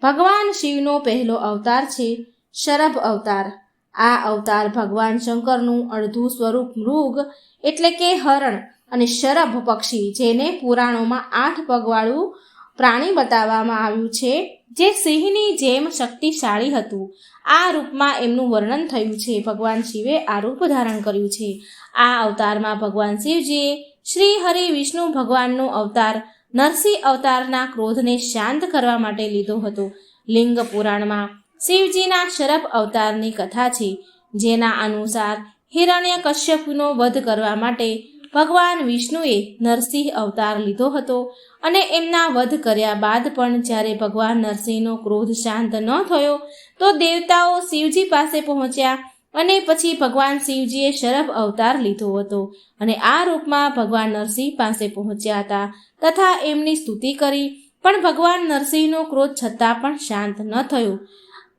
ભગવાન શિવનો પહેલો અવતાર છે શરભ અવતાર. આ અવતાર ભગવાન શંકરનું અડધું સ્વરૂપ મૃગ એટલે કે હરણ અને શરભ પક્ષી, જેને પુરાણોમાં 8 પગવાળું પ્રાણી બતાવવામાં આવ્યું છે, જે સિંહની જેમ શક્તિશાળી હતું. આ રૂપમાં એમનું વર્ણન થયું છે. ભગવાન શિવે આ રૂપ ધારણ કર્યું છે. આ અવતારમાં ભગવાન શિવજીએ શ્રી હરિ વિષ્ણુ ભગવાનનો અવતાર નરસિંહ અવતારના ક્રોધને શાંત કરવા માટે લીધો હતો. લિંગ પુરાણમાં શિવજીના શરભ અવતારની કથા છે, જેના અનુસાર હિરણ્યકશ્યપનો વધ કરવા માટે ભગવાન વિષ્ણુએ નરસિંહ અવતાર લીધો હતો. અને એમના વધ કર્યા બાદ પણ જ્યારે ભગવાન નરસિંહનો ક્રોધ શાંત ન થયો, તો દેવતાઓ શિવજી પાસે પહોંચ્યા અને પછી ભગવાન શિવજીએ શરભ અવતાર લીધો હતો અને આ રૂપમાં ભગવાન નરસિંહ પાસે પહોંચ્યા હતા તથા એમની સ્તુતિ કરી. પણ ભગવાન નરસિંહનો ક્રોધ છતાં પણ શાંત ન થયો.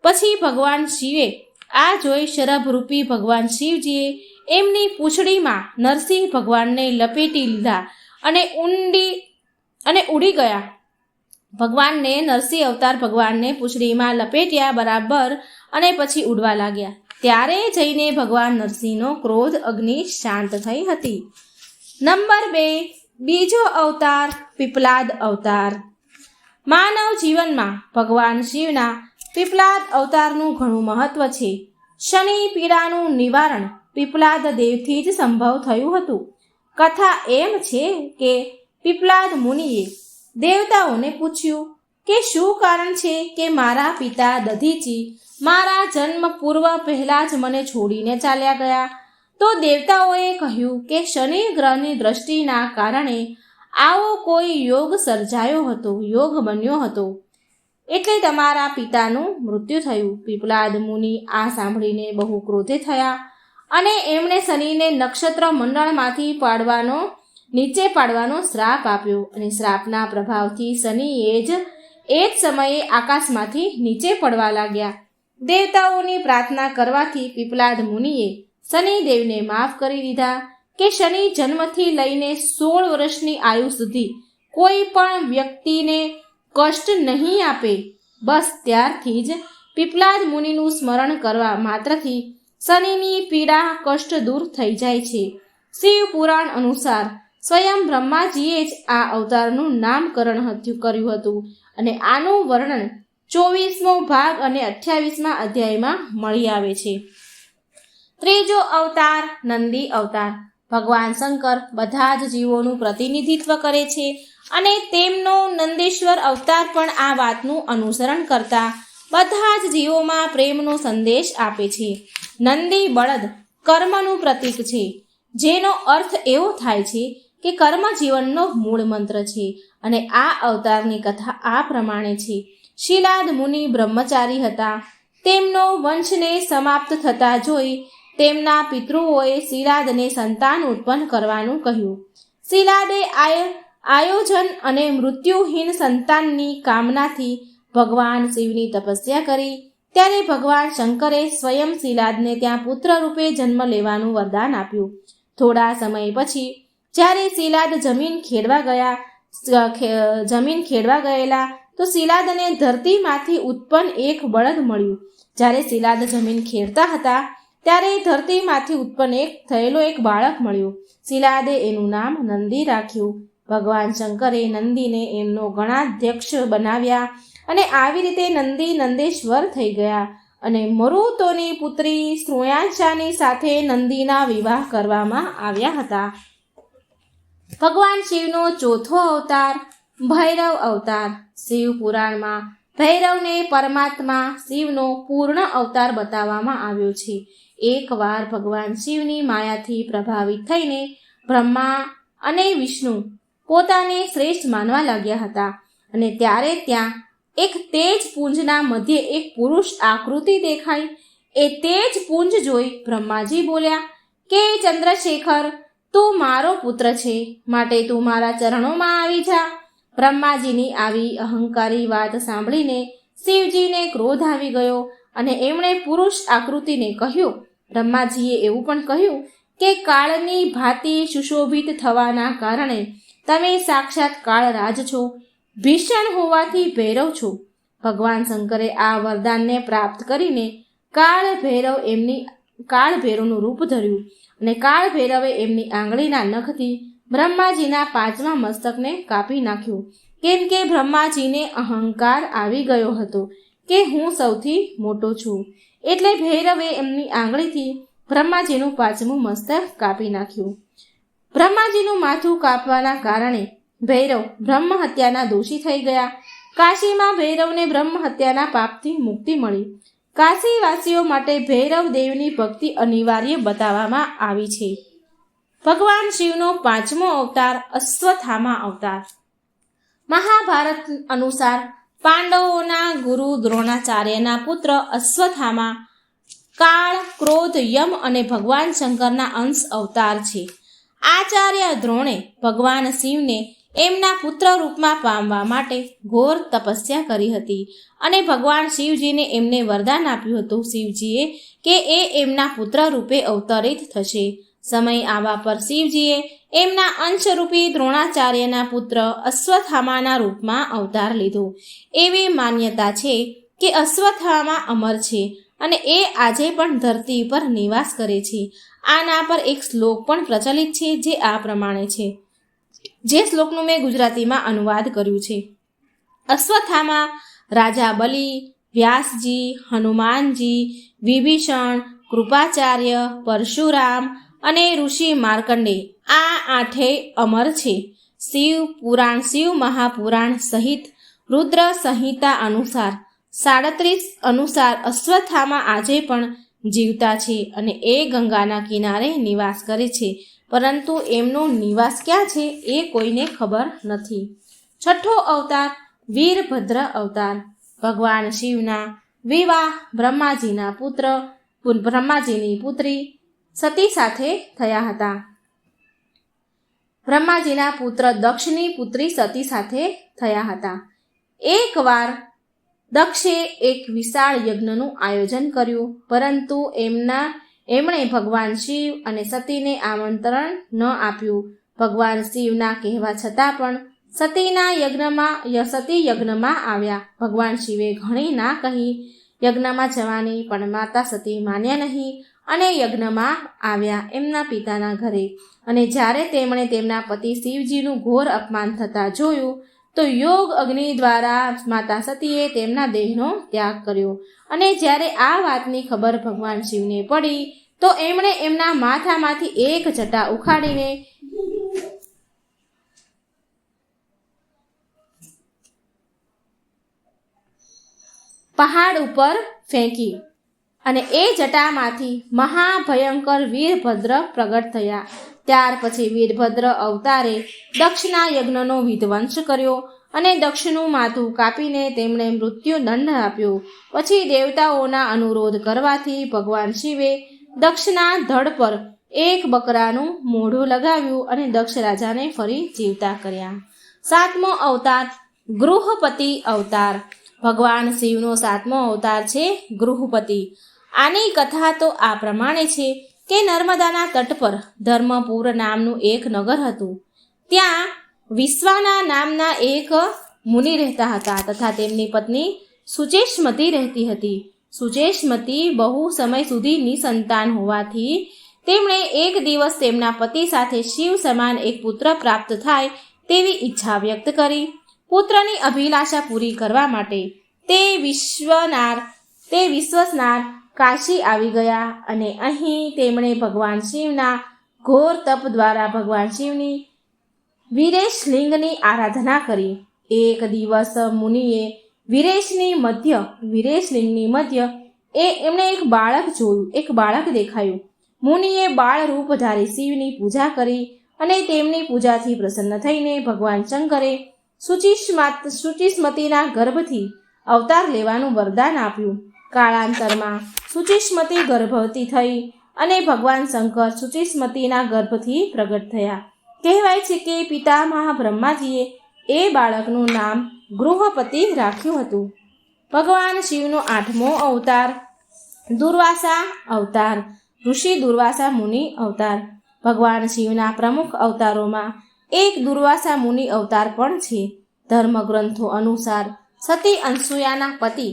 પછી ભગવાન શિવે આ જોઈ શરભરૂપી ભગવાન શિવજીએ એમની પૂંછડીમાં નરસિંહ ભગવાનને લપેટી લીધા અને ઉડી ગયા. ભગવાનને નરસિંહ અવતાર ભગવાનને પૂંછડીમાં લપેટ્યા બરાબર અને પછી ઉડવા લાગ્યા. ત્યારે જઈને ભગવાન નરસિંહનો ક્રોધ અગ્નિ શાંત થઈ હતી. નંબર 2, બીજો અવતાર પીપલાદ અવતાર. માનવ જીવનમાં ભગવાન શિવના પીપલાદ અવતારનું ઘણું મહત્વ છે. શનિ પીડાનું નિવારણ પીપલાદ દેવથી જ સંભવ થયું હતું. કથા એમ છે કે પીપલાદ મુનિએ દેવતાઓને પૂછ્યું કે શું કારણ છે કે મારા પિતા દધીચી મારા જન્મ પૂર્વ પહેલાં જ મને છોડીને ચાલ્યા ગયા. તો દેવતાઓએ કહ્યું કે શનિ ગ્રહની દ્રષ્ટિના કારણે આવો કોઈ યોગ સર્જાયો હતો, યોગ બન્યો હતો, એટલે તમારા પિતાનું મૃત્યુ થયું. પીપલાદ મુનિ આ સાંભળીને બહુ ક્રોધે થયા અને એમણે શનિને નક્ષત્ર મંડળમાંથી નીચે પાડવાનો શ્રાપ આપ્યો અને શ્રાપના પ્રભાવથી શનિ એ જ સમયે આકાશમાંથી નીચે પડવા લાગ્યા. દેવતાઓની પ્રાર્થના કરવાથી પીપલાદ મુનિએ શનિદેવને માફ કરી દીધા કે શનિ જન્મથી લઈને 16 વર્ષની આયુ સુધી કોઈ પણ વ્યક્તિને કષ્ટ નહીં આપે. બસ ત્યારથી જ પીપલાદ મુનિનું સ્મરણ કરવા માત્રથી શનિની પીડા કષ્ટ દૂર થઈ જાય છે. શિવ પુરાણ અનુસાર સ્વયં બ્રહ્માજીએ જ આ અવતારનું નામકરણ કર્યું હતું અને આનું વર્ણન 24મો ભાગ અને 28મા અધ્યાયમાં મળી આવે છે. ત્રીજો અવતાર નંદી અવતાર. ભગવાન શંકર બધા જ જીવોનું પ્રતિનિધિત્વ કરે છે અને તેમનો નંદીશ્વર અવતાર પણ આ વાતનું અનુસરણ કરતા બધા જ જીવોમાં પ્રેમનો સંદેશ આપે છે. નંદી બળદ કર્મનું પ્રતીક છે, જેનો અર્થ એવો થાય છે કે કર્મ જીવનનો મૂળ મંત્ર છે. અને આ અવતારની કથા આ પ્રમાણે છે. શિલાદ મુનિ બ્રહ્મચારી હતા. તેમનો વંશને સમાપ્ત થતા જોઈ તેમના પિતૃઓએ શિલાદને સંતાન ઉત્પન્ન કરવાનું કહ્યું. શિલાદે આયોજન અને મૃત્યુહીન સંતાનની કામનાથી ભગવાન શિવની તપસ્યા કરી. ત્યારે ભગવાન શંકરે સ્વયં શિલાદને ત્યાં પુત્ર રૂપે જન્મ લેવાનું વરદાન આપ્યું. થોડા સમય પછી જ્યારે શિલાદ જમીન ખેડવા ગયેલા તો શિલાદને ધરતીમાંથી ઉત્પન્ન એક બળદ મળ્યું. જ્યારે શિલાદ જમીન ખેડતા હતા ત્યારે ધરતીમાંથી ઉત્પન્ન થયેલો એક બાળક મળ્યો. શિલાદે એનું નામ નંદી રાખ્યું. ભગવાન શંકરે નંદીને એમનો ગણાધ્યક્ષ બનાવ્યા અને આવી રીતે નંદી નંદેશ્વર થઈ ગયા. અને મરુતોની પુત્રી શ્રુયાંશાની સાથે નંદીના વિવાહ કરવામાં આવ્યા હતા. ભગવાન શિવનો ચોથો અવતાર ભૈરવ અવતાર. શિવ પુરાણમાં ભૈરવને પરમાત્મા શિવનો પૂર્ણ અવતાર બતાવવામાં આવ્યો છે. એકવાર ભગવાન શિવની માયાથી પ્રભાવિત થઈને બ્રહ્મા અને વિષ્ણુ પોતાને શ્રેષ્ઠ માનવા લાગ્યા હતા. અને ત્યારે ત્યાં એક તેજ પુંજના મધ્યે એક પુરુષ આકૃતિ દેખાઈ. એ તેજ પુંજ જોઈ બ્રહ્માજી બોલ્યા કે ચંદ્રશેખર, તું મારો પુત્ર છે, માટે તું મારા ચરણોમાં આવી જા. બ્રહ્માજીની આવી અહંકારી વાત સાંભળીને શિવજીને ક્રોધ આવી ગયો અને એમણે પુરુષ આકૃતિને કહ્યું. બ્રહ્માજીએ એવું પણ કહ્યું કે કાળની ભાતિ સુશોભિત થવાના કારણે તમે સાક્ષાત કાળરાજ છો, ભીષણ હોવાથી ભૈરવ છો. ભગવાન શંકરે આ વરદાનને પ્રાપ્ત કરીને કાળ ભૈરવનું રૂપ ધર્યું અને કાળ ભૈરવે એમની આંગળીના નખથી બ્રહ્માજીના 5મા મસ્તકને કાપી નાખ્યું. કેમ કે બ્રહ્માજીને અહંકાર આવી ગયો હતો કે હું સૌથી મોટો છું. એટલે ભૈરવે એમની આંગળીથી બ્રહ્માજીનું 5મું મસ્તક કાપી નાખ્યું. બ્રહ્માજીનું માથું કાપવાના કારણે ભૈરવ બ્રહ્મ હત્યાના દોષી થઈ ગયા. કાશીમાં ભૈરવને બ્રહ્મ હત્યાના પાપથી મુક્તિ મળી. કાશીવાસીઓ માટે ભૈરવ દેવની ભક્તિ અનિવાર્ય બતાવવામાં આવી છે. ભગવાન શિવનો 5મો અવતાર અશ્વત્થામા અવતાર. મહાભારત અનુસાર પાંડવોના ગુરુ દ્રોણાચાર્યના પુત્ર અશ્વત્થામા કાળ, ક્રોધ, યમ અને ભગવાન શંકરના અંશ અવતાર છે. આચાર્ય દ્રોણે ભગવાન શિવને એમના પુત્ર રૂપમાં પામવા માટે ઘોર તપસ્યા કરી હતી અને ભગવાન શિવજીને એમને વરદાન આપ્યું હતું શિવજીએ કે એ એમના પુત્ર રૂપે અવતરિત થશે. સમય આવવા પર શિવજીએ એમના અંશરૂપી દ્રોણાચાર્યના પુત્ર અશ્વત્થામાના રૂપમાં અવતાર લીધો. એવી માન્યતા છે કે અશ્વત્થામા અમર છે અને એ આજે પણ ધરતી પર નિવાસ કરે છે. આના પર એક શ્લોક પણ પ્રચલિત છે જે આ પ્રમાણે છે, જે શ્લોકનું મેં ગુજરાતીમાં અનુવાદ કર્યું છે. અશ્વત્થામા રાજા બલિ, વ્યાસજી, હનુમાનજી, વિભીષણ, કૃપાચાર્ય, પરશુરામ અને ઋષિ માર્કંડે આ 8 અમર છે. શિવ પુરાણ, શિવ મહાપુરાણ સહિત રુદ્ર સંહિતા અનુસાર 37 અનુસાર અશ્વત્થામા આજે પણ જીવતા છે અને એ ગંગાના કિનારે નિવાસ કરે છે, પરંતુ એમનો નિવાસ ક્યાં છે એ કોઈને ખબર નથી. 6થો અવતાર વીરભદ્ર અવતાર. ભગવાન શિવના વિવાહ બ્રહ્માજીની પુત્રી સતી સાથે થયા હતા. બ્રહ્માજીના પુત્ર દક્ષની પુત્રી સતી સાથે થયા હતા. એકવાર દક્ષે એક વિશાળ યજ્ઞનું આયોજન કર્યું, પરંતુ એમણે ભગવાન શિવ અને સતીને આમંત્રણ ન આપ્યું. ભગવાન શિવના કહેવા છતાં પણ સતી યજ્ઞમાં આવ્યા. ભગવાન શિવે ઘણી ના કહી યજ્ઞમાં જવાની, પણ માતા સતી માન્યા નહીં અને યજ્ઞમાં આવ્યા એમના પિતાના ઘરે. અને જ્યારે તેમણે તેમના પતિ શિવજીનું ઘોર અપમાન થતાં જોયું તો યોગ અગ્નિ દ્વારા માતા સતીએ તેમના દેહનો ત્યાગ કર્યો. અને જ્યારે આ વાતની ખબર ભગવાન શિવને પડી તો એમણે એમના માથામાંથી એક જટા ઉખાડીને પહાડ ઉપર ફેંકી અને એ જટામાંથી મહાભયંકર વીરભદ્ર પ્રગટ થયા. ત્યાર પછી વીરભદ્ર અવતારે દક્ષના યજ્ઞનો વિધ્વંસ કર્યો અને દક્ષનું માથું કાપીને તેમણે મૃત્યુદંડ આપ્યો. પછી દેવતાઓના અનુરોધ કરવાથી ભગવાન શિવે દક્ષના ધડ પર એક બકરાનું મોઢું લગાવ્યું અને દક્ષ રાજાને ફરી જીવતા કર્યા. 7મો અવતાર ગૃહપતિ અવતાર. ભગવાન શિવનો 7મો અવતાર છે ગૃહપતિ. આની કથા તો આ પ્રમાણે છે કે નર્મદાના તટ પર ધર્મપુર નામનું એક નગર હતું. ત્યાં વિશ્વાના નામના એક મુનિ રહેતા હતા તથા તેમની પત્ની સુચેષ્મતી રહેતી હતી. સુચેષ્મતી બહુ સમય સુધી નિસંતાન હોવાથી તેમણે એક દિવસ તેમના પતિ સાથે શિવ સમાન એક પુત્ર પ્રાપ્ત થાય તેવી ઈચ્છા વ્યક્ત કરી. પુત્રની અભિલાષા પૂરી કરવા માટે તે વિશ્વસનાર કાશી આવી ગયા અને અહીં તેમણે ભગવાન શિવના ઘોર તપ દ્વારા ભગવાન શિવની વીરેશલિંગની આરાધના કરી. એક દિવસ મુનિએ વીરેશલિંગની મધ્ય એમણે એક બાળક દેખાયું. મુનિએ બાળ રૂપધારી શિવની પૂજા કરી અને તેમની પૂજાથી પ્રસન્ન થઈને ભગવાન શંકરે સુચિષ્મતીના ગર્ભથી અવતાર લેવાનું વરદાન આપ્યું. કાળાંતરમાં સુચિષ્મતી ગર્ભવતી થઈ અને ભગવાન શંકર સુચિષ્મતીના ગર્ભથી પ્રગટ થયા. કહેવાય છે કે પિતામહ બ્રહ્માજીએ એ બાળકનું નામ ગૃહપતિ રાખ્યું હતું. ભગવાન શિવનો 8મો અવતાર દુર્વાસા અવતાર. ઋષિ દુર્વાસા મુનિ અવતાર. ભગવાન શિવના પ્રમુખ અવતારોમાં એક દુર્વાસા મુનિ અવતાર પણ છે. ધર્મગ્રંથો અનુસાર સતી અનસૂયાના પતિ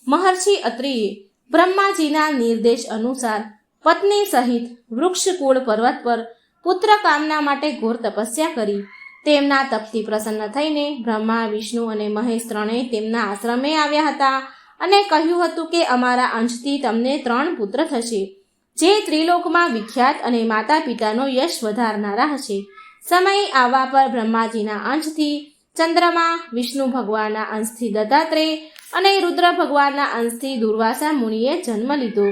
મહર્ષિ અત્રિએ બ્રહ્માજીના નિર્દેશ અનુસાર પત્ની સહિત વૃક્ષકુળ પર્વત પર પુત્ર કામના માટે ઘોર તપસ્યા કરી. તેમના તપથી પ્રસન્ન થઈને બ્રહ્મા, વિષ્ણુ અને મહેશ ત્રણેય તેમના આશ્રમે આવ્યા હતા અને કહ્યું હતું કે અમારા અંશથી તમને 3 પુત્ર થશે, જે ત્રિલોકમાં વિખ્યાત અને માતા પિતાનો યશ વધારનારા હશે. સમય આવવા પર બ્રહ્માજીના અંશથી ચંદ્રમા, વિષ્ણુ ભગવાનના અંશથી દત્તાત્રેય અને રુદ્ર ભગવાનના અંશથી દુર્વાસા મુનિએ જન્મ લીધો.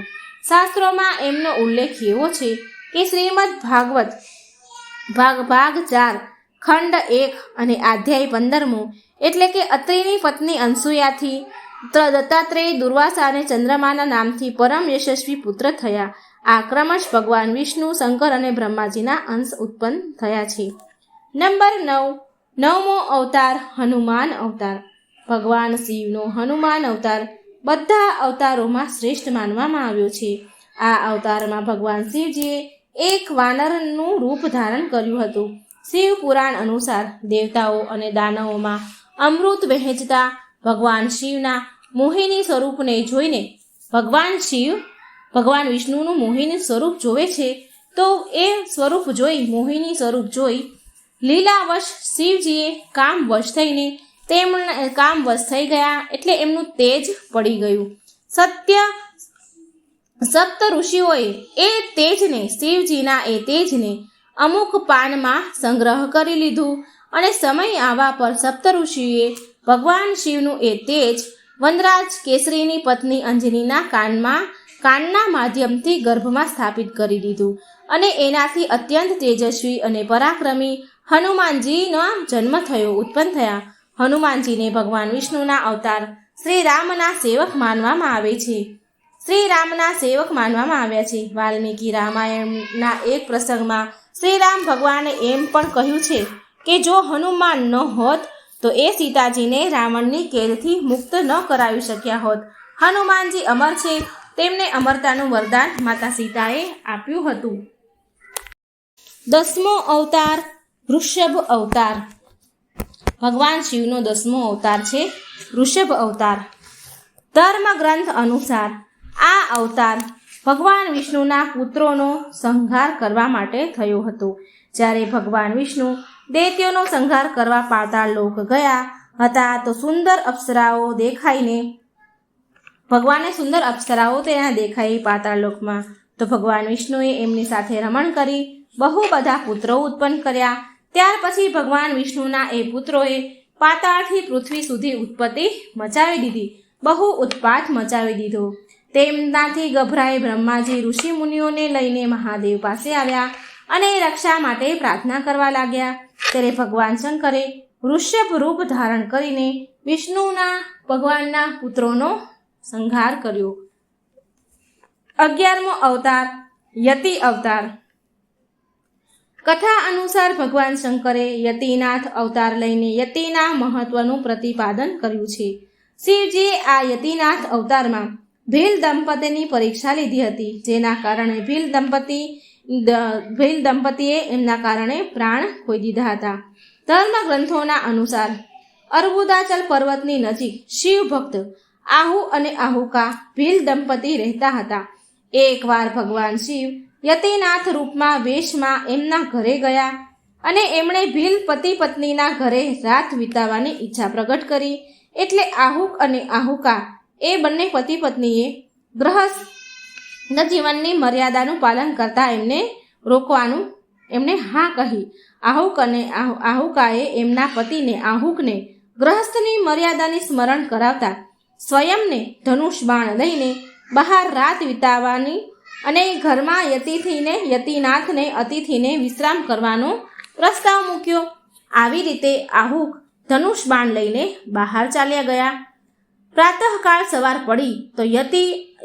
શાસ્ત્રોમાં એમનો ઉલ્લેખ એવો છે કે શ્રીમદ ભાગવત ભાગ 4 ખંડ 1 અને અધ્યાય 15મો એટલે કે અત્રિની પત્ની અનસૂયાથી દત્તાત્રેય, દુર્વાસા અને ચંદ્રમાના નામથી પરમ યશસ્વી પુત્ર થયા. આ ક્રમશ ભગવાન વિષ્ણુ, શંકર અને બ્રહ્માજીના અંશ ઉત્પન્ન થયા છે. નંબર 9મો અવતાર હનુમાન અવતાર. ભગવાન શિવનો હનુમાન અવતાર બધા અવતારોમાં શ્રેષ્ઠ માનવામાં આવ્યો છે. આ અવતારમાં ભગવાન શિવજીએ એક વાનરનું રૂપ ધારણ કર્યું હતું. શિવ પુરાણ અનુસાર દેવતાઓ અને દાનવોમાં અમૃત વહેંચતા ભગવાન શિવના મોહિની સ્વરૂપને જોઈને ભગવાન વિષ્ણુનું મોહિની સ્વરૂપ જોવે છે. તો એ મોહિની સ્વરૂપ જોઈ લીલાવશ શિવજીએ કામવશ થઈ ગયા એટલે એમનું તેજ પડી ગયું. સપ્ત ઋષિઓએ શિવજીના એ તેજને અમુક પાનમાં સંગ્રહ કરી લીધું અને સમય આવવા પર સપ્ત ઋષિઓએ ભગવાન શિવનું એ તેજ વનરાજ કેસરીની પત્ની અંજનીના કાનના માધ્યમથી ગર્ભમાં સ્થાપિત કરી દીધું અને એનાથી અત્યંત તેજસ્વી અને પરાક્રમી હનુમાનજીનો જન્મ ઉત્પન્ન થયા. હનુમાનજીને ભગવાન વિષ્ણુના અવતાર શ્રી રામના સેવક માનવામાં આવ્યા છે. વાલ્મીકી રામાયણના એક પ્રસંગમાં શ્રી રામ ભગવાને એમ પણ કહ્યું છે કે જો હનુમાન ન હોત તો એ સીતાજીને રાવણની કેદથી મુક્ત ન કરાવી શક્યા હોત. હનુમાનજી અમર છે. તેમને અમરતાનું વરદાન માતા સીતાએ આપ્યું હતું. 10મો અવતાર વૃષભ અવતાર. ભગવાન શિવનો 10મો અવતાર છે વૃષભ અવતાર. ધર્મગ્રંથ અનુસાર આ અવતાર ભગવાન વિષ્ણુના પુત્રોનો સંહાર કરવા માટે થયો હતો. જ્યારે ભગવાન વિષ્ણુ દૈત્યોનો સંહાર કરવા પાતાળ લોક ગયા હતા તો ભગવાનને સુંદર અપ્સરાઓ તેના દેખાઈ પાતાળ લોકમાં. તો ભગવાન વિષ્ણુએ એમની સાથે રમણ કરી બહુ બધા પુત્રો ઉત્પન્ન કર્યા. ત્યાર પછી ભગવાન વિષ્ણુના એ પુત્રોએ પાતાળથી પૃથ્વી સુધી ઉત્પત્તિ મચાવી દીધી બહુ ઉત્પાત મચાવી દીધો. તેમનાથી ગભરાઈ બ્રહ્માજી ઋષિમુનિઓને લઈને મહાદેવ પાસે આવ્યા અને રક્ષા માટે પ્રાર્થના કરવા લાગ્યા. ત્યારે ભગવાન શંકરે વૃષભ રૂપ ધારણ કરીને ભગવાનના પુત્રોનો સંહાર કર્યો. 11મો અવતાર યતિ અવતાર. કથા અનુસાર ભગવાન શંકરે યતિનાથ અવતાર લઈને યતિના મહત્વનું પ્રતિપાદન કર્યું છે. શિવજીએ આ યતિનાથ અવતારમાં ભીલ દંપતીની પરીક્ષા લીધી હતી, જેના કારણે ભીલ દંપતીએ એમના કારણે પ્રાણ ખોઈ દીધા હતા. ધર્મ ગ્રંથોના અનુસાર અર્બુદાચલ પર્વતની નજીક શિવ ભક્ત આહુ અને આહુકા ભીલ દંપતી રહેતા હતા. એકવાર ભગવાન શિવ યતિનાથ રૂપમાં વેશમાં એમના ઘરે ગયા અને એમણે ભીલ પતિ પત્નીના ઘરે રાત વિતાવવાની ઈચ્છા પ્રગટ કરી. એટલે આહુક અને આહુકા એ બંને પતિ પત્નીએ ગૃહસ્થ જીવનની મર્યાદાનું પાલન કરતા એમને રોકવાનું એમણે હા કહી. આહુક અને આહુકાએ એમના પતિને આહુકને ગૃહસ્થની મર્યાદાની સ્મરણ કરાવતા સ્વયંને ધનુષ બાણ લઈને બહાર રાત વિતાવવાની અને ઘરમાં યતિનાથને અતિથિને વિશ્રામ કરવાનો પ્રસ્તાવ મૂક્યો. આવી રીતે આહુક ધનુષ બાણ લઈને બહાર ચાલ્યા ગયા. પ્રાતઃકાળ સવાર પડી તો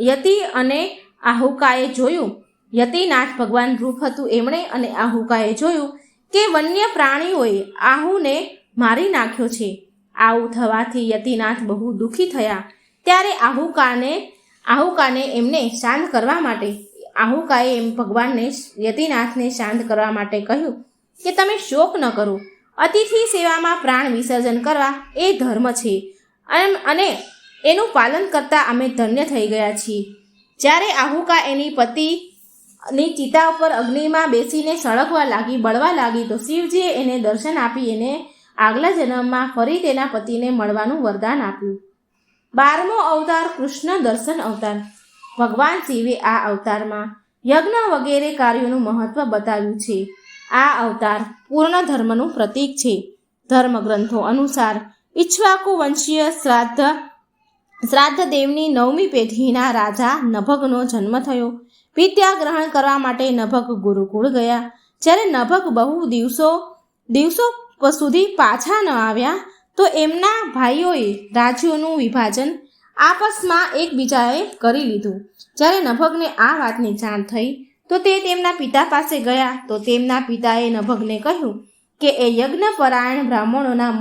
યતિ અને આહુકાએ જોયું. યતિનાથ ભગવાન રૂપ હતું એમણે અને આહુકાએ જોયું કે વન્ય પ્રાણીઓએ આહુને મારી નાખ્યો છે. આવું થવાથી યતિનાથ બહુ દુઃખી થયા. ત્યારે આહુકાને એમને શાંત કરવા માટે આહુકાએ ભગવાનને યતિનાથને શાંત કરવા માટે કહ્યું કે તમે શોક ન કરો. અતિથિ સેવામાં પ્રાણ વિસર્જન કરવા એ ધર્મ છે અને એનું પાલન કરતા અમે ધન્ય થઈ ગયા છીએ. જ્યારે આહુકા એની પતિની ચિતા ઉપર અગ્નિમાં બેસીને બળવા લાગી તો શિવજીએ એને દર્શન આપી એને આગલા જન્મમાં ફરી તેના પતિને મળવાનું વરદાન આપ્યું. 12મો અવતાર કૃષ્ણ દર્શન અવતાર. ભગવાન શિવે આ અવતારમાં યજ્ઞ વગેરે કાર્યોનું મહત્વ બતાવ્યું છે. આ અવતાર પૂર્ણ ધર્મનું પ્રતીક છે. ધર્મ ગ્રંથો અનુસાર ઇક્ષ્વાકુ વંશીય શ્રાદ્ધ દેવની 9મી પેઢીના રાજા નભગનો જન્મ થયો. વિદ્યા ગ્રહણ કરવા માટે નભગ ગુરુકુળ ગયા. જ્યારે નભગ બહુ દિવસો સુધી પાછા ન આવ્યા તો એમના ભાઈઓએ રાજ્યોનું વિભાજન આપસમાં એકબીજાએ કરી લીધું. જ્યારે નભગને આ વાતની જાણ થઈ તો તે તેમના પિતા પાસે ગયા તો તેમના પિતાએ નભગને કહ્યું કે એ યજ્ઞપરાયણ બ્રાહ્મણોના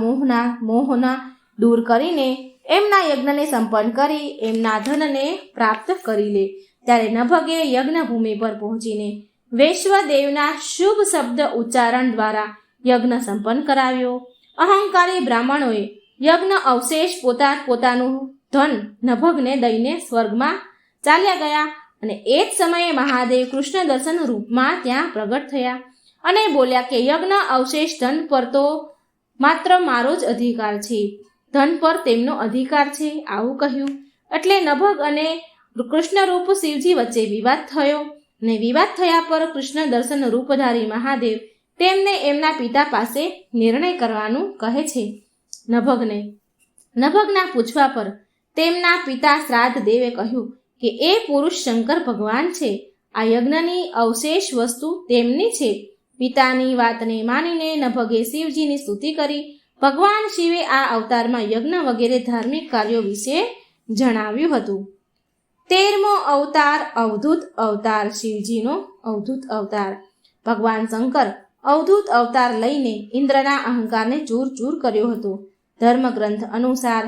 મોહના દૂર કરીને એમના યજ્ઞને સંપન્ન કરી એમના ધનને પ્રાપ્ત કરી લે. ત્યારે નભગે યજ્ઞભૂમિ પર પહોંચીને વૈશ્વદેવના શુભ શબ્દ ઉચ્ચારણ દ્વારા યજ્ઞ સંપન્ન કરાવ્યો. અહંકારી બ્રાહ્મણોએ યજ્ઞ અવશેષ પોતાનું ધન નભગને દઈને સ્વર્ગમાં ચાલ્યા ગયા અને એ જ સમયે મહાદેવ કૃષ્ણ દર્શન રૂપમાં ત્યાં પ્રગટ થયા અને બોલ્યા કે યજ્ઞ અવશેષ ધન પર તો માત્ર મારો જ અધિકાર છે, ધન પર તેમનો અધિકાર છે, આવું કહ્યું. એટલે નભગ અને કૃષ્ણરૂપ શિવજી વચ્ચે વિવાદ થયો અને વિવાદ થયા પર કૃષ્ણ દર્શન રૂપધારી મહાદેવ તેમને એમના પિતા પાસે નિર્ણય કરવાનું કહે છે. નભગના પૂછવા પર તેમના પિતા શ્રાદ્ધ દેવે કહ્યું કે એ પુરુષ શંકર ભગવાન છે, આ યજ્ઞની અવશેષ વસ્તુ તેમની છે. પિતાની વાતને માનીને નભગે શિવજીની સ્તુતિ કરી. ભગવાન શિવે આ અવતારમાં યજ્ઞ વગેરે ધાર્મિક કાર્યો વિશે જણાવ્યું હતું. 13મો અવતાર અવધૂત અવતાર. શિવજીનો અવધૂત અવતાર. ભગવાન શંકર અવધૂત અવતાર લઈને ઇન્દ્રના અહંકારને ચૂર કર્યો હતો. ધર્મગ્રંથ અનુસાર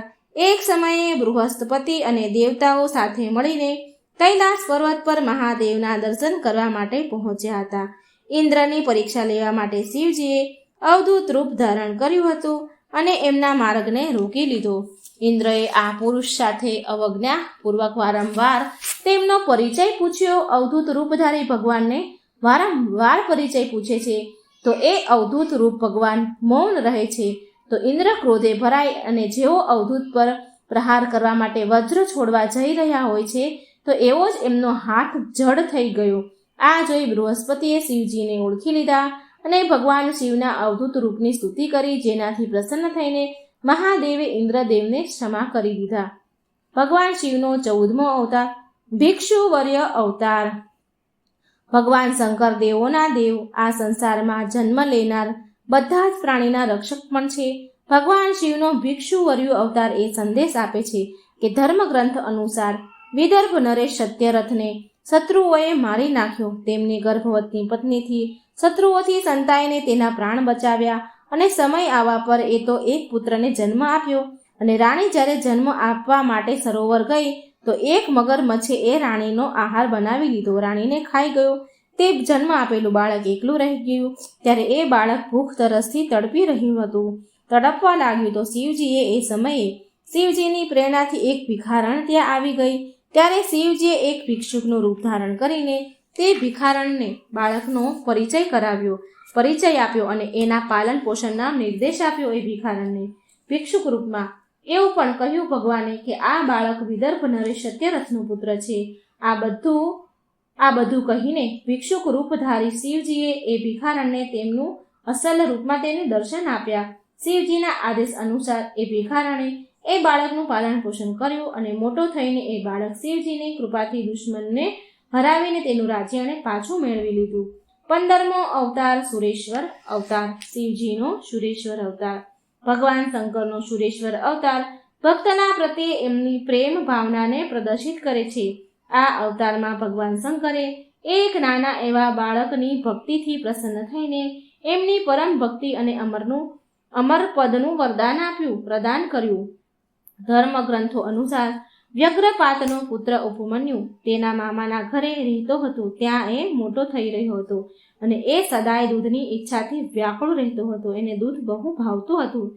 એક સમયે બૃહસ્પતિ અને દેવતાઓ સાથે મળીને કૈલાસ પર્વત પર મહાદેવના દર્શન કરવા માટે પહોંચ્યા હતા. ઇન્દ્રની પરીક્ષા લેવા માટે શિવજીએ અવધૂત રૂપ ધારણ કર્યું હતું અને એમના માર્ગને રોકી લીધો. ઇન્દ્રએ આ પુરુષ સાથે અવજ્ઞાપૂર્વક વારંવાર તેમનો પરિચય પૂછ્યો. અવધૂત રૂપધારી ભગવાનને વારંવાર પરિચય પૂછે છે તો એ અવધૂત રૂપ ભગવાન મૌન રહે છે તો ઇન્દ્ર ક્રોધે ભરાય અને જેઓ અવધૂત પર પ્રહાર કરવા માટે વજ્ર છોડવા જઈ રહ્યા હોય છે તો એવો જ એમનો હાથ જડ થઈ ગયો. આ જોઈ બૃહસ્પતિએ શિવજીને ઓળખી લીધા અને ભગવાન શિવના અવધૂત રૂપની સ્તુતિ કરી, જેનાથી પ્રસન્ન થઈને મહાદેવે ઇન્દ્રદેવને ક્ષમા કરી દીધા. ભગવાન શિવનો 14મો અવતાર ભિક્ષુવર્ય અવતાર. ભગવાન શંકર દેવોના દેવ, આ સંસારમાં જન્મ લેનાર બધા જ પ્રાણીના રક્ષક પણ છે. ભગવાન શિવનો ભિક્ષુવર્ય અવતાર એ સંદેશ આપે છે કે ધર્મગ્રંથ અનુસાર વિદર્ભ નરેશ સત્યરથને શત્રુઓએ મારી નાખ્યો. તેમની ગર્ભવતી પત્નીથી શત્રુઓથી સંતાઈને તેના પ્રાણ બચાવ્યા અને સમય આવવા પર એ તો એક પુત્રને જન્મ આપ્યો. અને રાણી જ્યારે જન્મ આપવા માટે સરોવર ગઈ તો એક મગરમચ્છે એ રાણીનો આહાર બનાવી લીધો. રાણીને ખાઈ ગયો. તે જન્મ આપેલું બાળક એકલું રહી ગયું. ત્યારે એ બાળક ભૂખ તરસથી તડપી રહ્યું હતું. તડપવા લાગ્યું તો શિવજીએ એ સમયે શિવજીની પ્રેરણાથી એક ભિખારણ ત્યાં આવી ગઈ. ત્યારે શિવજીએ એક ભિક્ષુકનું રૂપ ધારણ કરીને તે ભિખારણને બાળકનો પરિચય આપ્યો અને એના પાલન પોષણના નિર્દેશ આપ્યો. એ ભિખારણને ભિક્ષુક રૂપમાં એવું પણ કહ્યું ભગવાને કે આ બાળક વિદર્ભ નરેશ સત્યરથનો પુત્ર છે. આ બધું કહીને ભિક્ષુક રૂપધારી શિવજીએ એ ભિખારણને તેમનું અસલ રૂપમાં તેને દર્શન આપ્યા. શિવજીના આદેશ અનુસાર એ ભિખારણે એ બાળકનું પાલન પોષણ કર્યું અને મોટો થઈને એ બાળક શિવજીની કૃપાથી દુશ્મનને હરાવીને તેનું રાજ્ય એણે પાછું મેળવી લીધું. 15મો અવતાર સુરેશ્વર અવતાર. શિવજીનો સુરેશ્વર અવતાર. ભગવાન શંકરનો સુરેશ્વર અવતાર ભક્તના પ્રત્યે એમની પ્રેમ ભાવનાને પ્રદર્શિત કરે છે. આ અવતારમાં ભગવાન શંકરે એક નાના એવા બાળકની ભક્તિથી પ્રસન્ન થઈને એમની પરમ ભક્તિ અને અમર પદનું પ્રદાન કર્યું. ધર્મગ્રંથો અનુસાર વ્યગ્રપાતનો પુત્ર ઉપમન્યુ તેના મામાના ઘરે રહેતો હતો. ત્યાં એ મોટો થઈ રહ્યો હતો અને એ સદાય દૂધની ઈચ્છાથી વ્યાકુળ રહેતો હતો. એને દૂધ બહુ ભાવતું હતું.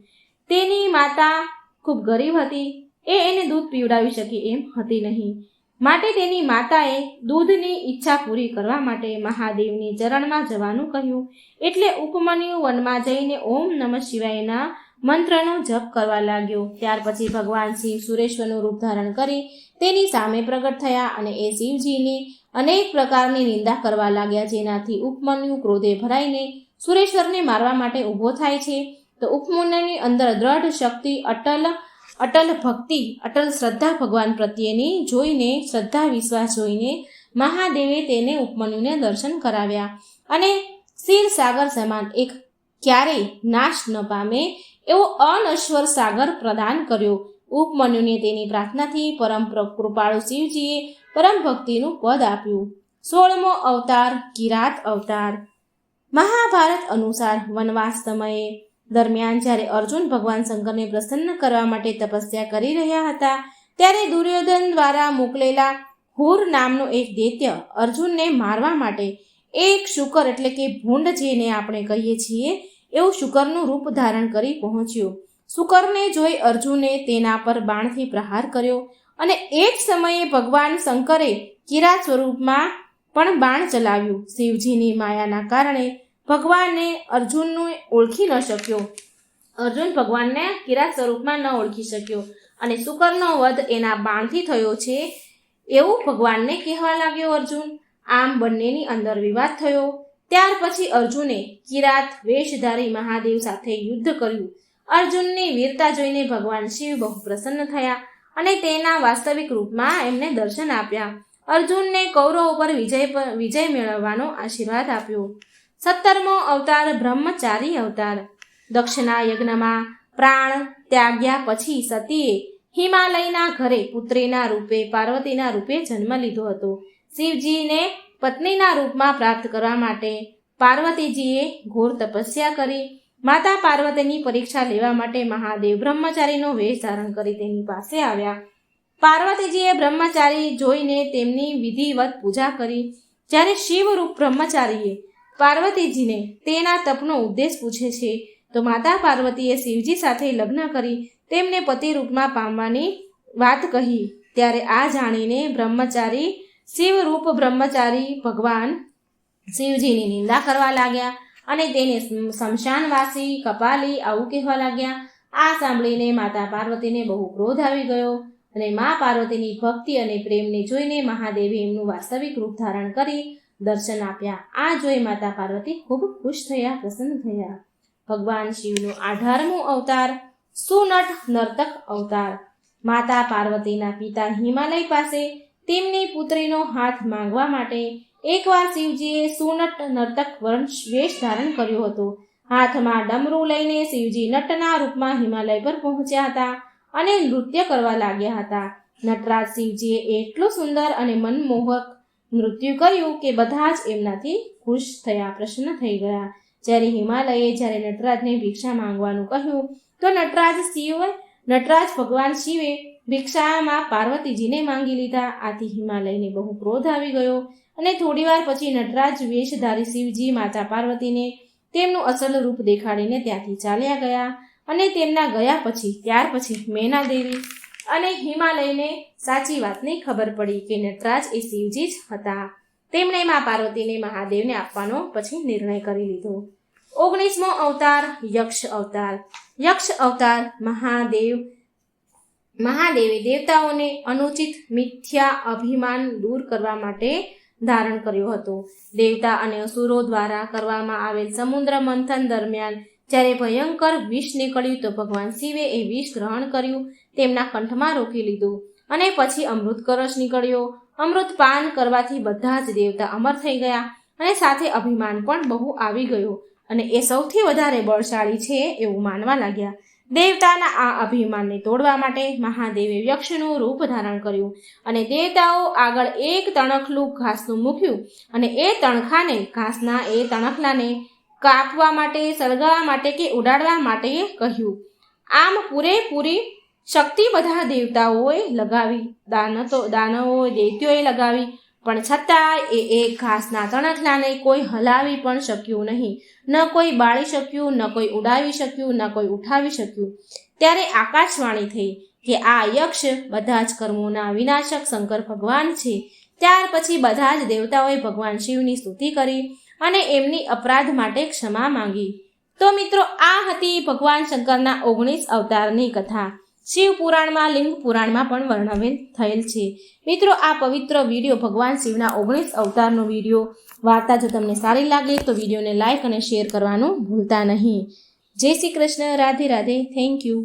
તેની માતા ખૂબ ગરીબ હતી. એને દૂધ પીવડાવી શકે એમ હતી નહીં. માટે તેની માતાએ દૂધની ઈચ્છા પૂરી કરવા માટે મહાદેવની ચરણમાં જવાનું કહ્યું. એટલે ઉપમન્યુ વનમાં જઈને ઓમ નમઃ શિવાયના મંત્રનો જપ કરવા લાગ્યો. ત્યાર પછી ભગવાન શિવ સુરેશ્વરનું રૂપ ધારણ કરી તેની સામે પ્રગટ થયા અને એ શિવજીની અનેક પ્રકારની નિંદા કરવા લાગ્યા. જેનાથી ઉપમન્યુ ક્રોધે ભરાઈને સુરેશ્વરને મારવા માટે ઊભો થાય છે. તો ઉપમન્યુની અંદર દ્રઢ શક્તિ, અટલ ભક્તિ, અટલ શ્રદ્ધા ભગવાન પ્રત્યેની જોઈને, શ્રદ્ધા વિશ્વાસ જોઈને મહાદેવે તેને ઉપમન્યુને દર્શન કરાવ્યા અને ક્ષીરસાગર સમાન એક ક્યારેય નાશ ન પામે એવો અનશ્વર સાગર પ્રદાન કર્યો. ઉપમન્યુને તેની પ્રાર્થનાથી પરમ કૃપાળુ શિવજીએ પરમ ભક્તિનું પદ આપ્યું. 16મો અવતાર કિરાત અવતાર. મહાભારત અનુસાર વનવાસ સમયે દરમિયાન જ્યારે અર્જુન ભગવાન શંકરને પ્રસન્ન કરવા માટે તપસ્યા કરી રહ્યા હતા ત્યારે દુર્યોધન દ્વારા મોકલેલા હુર નામનો એક દૈત્ય અર્જુનને મારવા માટે એક શુકર એટલે કે ભૂંડ જેને આપણે કહીએ છીએ એવું શુકરનું રૂપ ધારણ કરી પહોંચ્યો. શુકરને જોઈ અર્જુને તેના પર બાણથી પ્રહાર કર્યો અને એક સમયે ભગવાન શંકરે કિરાત સ્વરૂપમાં પણ બાણ ચલાવ્યું. શિવજીની માયાના કારણે ભગવાનને અર્જુનને ઓળખી ન શક્યો. અર્જુન ભગવાનને કિરાત સ્વરૂપમાં ન ઓળખી શક્યો અને શુકરનો વધ એના બાણથી થયો છે એવું ભગવાનને કહેવા લાગ્યો અર્જુન. આમ બંનેની અંદર વિવાદ થયો. ત્યાર પછી અર્જુને કિરાત વેશધારી મહાદેવ સાથે યુદ્ધ કર્યું. અર્જુનની વીરતા જોઈને ભગવાન શિવ બહુ પ્રસન્ન થયા અને તેના વાસ્તવિક રૂપમાં એમને દર્શન આપ્યા. અર્જુનને કૌરવ ઉપર વિજય મેળવવાનો આશીર્વાદ આપ્યો. 17મો અવતાર બ્રહ્મચારી અવતાર. દક્ષના યજ્ઞમાં પ્રાણ ત્યાગ્યા પછી સતીએ હિમાલયના ઘરે પુત્રીના રૂપે પાર્વતીના રૂપે જન્મ લીધો હતો. શિવજીને પત્નીના રૂપમાં પ્રાપ્ત કરવા માટે પાર્વતીજીએ ઘોર તપસ્યા કરી. માતા પાર્વતીની પરીક્ષા લેવા માટે મહાદેવ બ્રહ્મચારીનો વેશ ધારણ કરી તેની પાસે આવ્યા. પાર્વતીજીએ બ્રહ્મચારી જોઈને તેમની વિધિવત પૂજા કરી. જ્યારે શિવરૂપ બ્રહ્મચારીએ પાર્વતીજીને તેના તપનો ઉદ્દેશ પૂછે છે તો માતા પાર્વતીએ શિવજી સાથે લગ્ન કરી તેમને પતિ રૂપમાં પામવાની વાત કહી. ત્યારે આ જાણીને બ્રહ્મચારી શિવરૂપ બ્રહ્મચારી ભગવાન શિવજીની નિંદા કરવા લાગ્યા અને તેને શમશાનવાસી કપાલી આવું કહેવા લાગ્યા. આ સાંભળીને માતા પાર્વતીને બહુ ક્રોધ આવી ગયો અને મા પાર્વતીની ભક્તિ અને પ્રેમને જોઈને મહાદેવે એમનું વાસ્તવિક રૂપ ધારણ કરી દર્શન આપ્યા. આ જોઈ માતા પાર્વતી ખૂબ ખુશ થયા, પ્રસન્ન થયા. ભગવાન શિવનો 18મો અવતાર સુનટ નર્તક અવતાર. માતા પાર્વતીના પિતા હિમાલય પાસે તેમની પુત્રીનો હાથ માંગવા માટે એકવાર શિવજીએ સુનટ નર્તક વેશ ધારણ કર્યો હતો. હાથમાં ડમરું લઈને શિવજી નટના રૂપમાં હિમાલય પર પહોંચ્યા હતા અને નૃત્ય કરવા લાગ્યા હતા. નટરાજ શિવજીએ એટલું સુંદર અને મનમોહક નૃત્ય કર્યું કે બધા જ એમનાથી ખુશ થયા, પ્રસન્ન થઈ ગયા. જ્યારે હિમાલયે જ્યારે નટરાજને ભિક્ષા માંગવાનું કહ્યું તો નટરાજ ભગવાન શિવે ભિક્ષામાં પાર્વતીજીને માંગી લીધા. આથી હિમાલયને બહુ ક્રોધ આવી ગયો અને થોડીવાર પછી નટરાજ વેશધારી શિવજી માતા પાર્વતીને તેમનું અસલ રૂપ દેખાડીને ત્યાંથી ચાલ્યા ગયા. અને તેમના ગયા પછી ત્યાર પછી મેના દેવી અને હિમાલયને સાચી વાતની ખબર પડી કે નટરાજ એ શિવજી જ હતા. તેમણે મા પાર્વતીને મહાદેવને આપવાનો પછી નિર્ણય કરી લીધો. 19મો અવતાર યક્ષ અવતાર. યક્ષ અવતાર મહાદેવે દેવતાઓને અનુચિત મિથ્યા અભિમાન દૂર કરવા માટે ધારણ કર્યો હતો. દેવતા અને અસુરો દ્વારા કરવામાં આવેલ સમુદ્ર મંથન દરમિયાન જ્યારે ભયંકર વિષ નીકળ્યું તો ભગવાન શિવે એ વિષ ગ્રહણ કર્યું, તેમના કંઠમાં રોકી લીધું અને પછી અમૃત કળશ નીકળ્યો. અમૃત પાન કરવાથી બધા જ દેવતા અમર થઈ ગયા અને સાથે અભિમાન પણ બહુ આવી ગયો અને એ સૌથી વધારે બળશાળી છે એવું માનવા લાગ્યા. દેવતાના આ અભિમાનને તોડવા માટે મહાદેવે યક્ષનું રૂપ ધારણ કર્યું અને દેવતાઓ આગળ એક તણખલું ઘાસનું મૂક્યું અને એ તણખલાને કાપવા માટે, સળગાવવા માટે કે ઉડાડવા માટે કહ્યું. આમ પૂરેપૂરી શક્તિ બધા દેવતાઓએ લગાવી, દાનવોએ દૈત્યોએ લગાવી, પણ છતાં એ ઘાસના તણખલાને કોઈ હલાવી પણ શક્યું નહીં. ન કોઈ બાળી શક્યું, ન કોઈ ઉડાવી શક્યું, ન કોઈ ઉઠાવી શક્યું. ત્યારે આકાશવાણી થઈ કે આ યક્ષ બધા જ કર્મોના વિનાશક શંકર ભગવાન છે. ત્યાર પછી બધા જ દેવતાઓએ ભગવાન શિવની સ્તુતિ કરી અને એમની અપરાધ માટે ક્ષમા માંગી. તો મિત્રો, આ હતી ભગવાન શંકરના 19 અવતારની કથા. શિવ પુરાણમાં, લિંગ પુરાણમાં પણ વર્ણવેલ થયેલ છે. મિત્રો, આ પવિત્ર વિડીયો ભગવાન શિવના 19 અવતારનો વિડીયો વાર્તા જો તમને સારી લાગે તો વિડીયોને લાઇક અને શેર કરવાનું ભૂલતા નહીં. જય શ્રી કૃષ્ણ. રાધે રાધે. Thank you.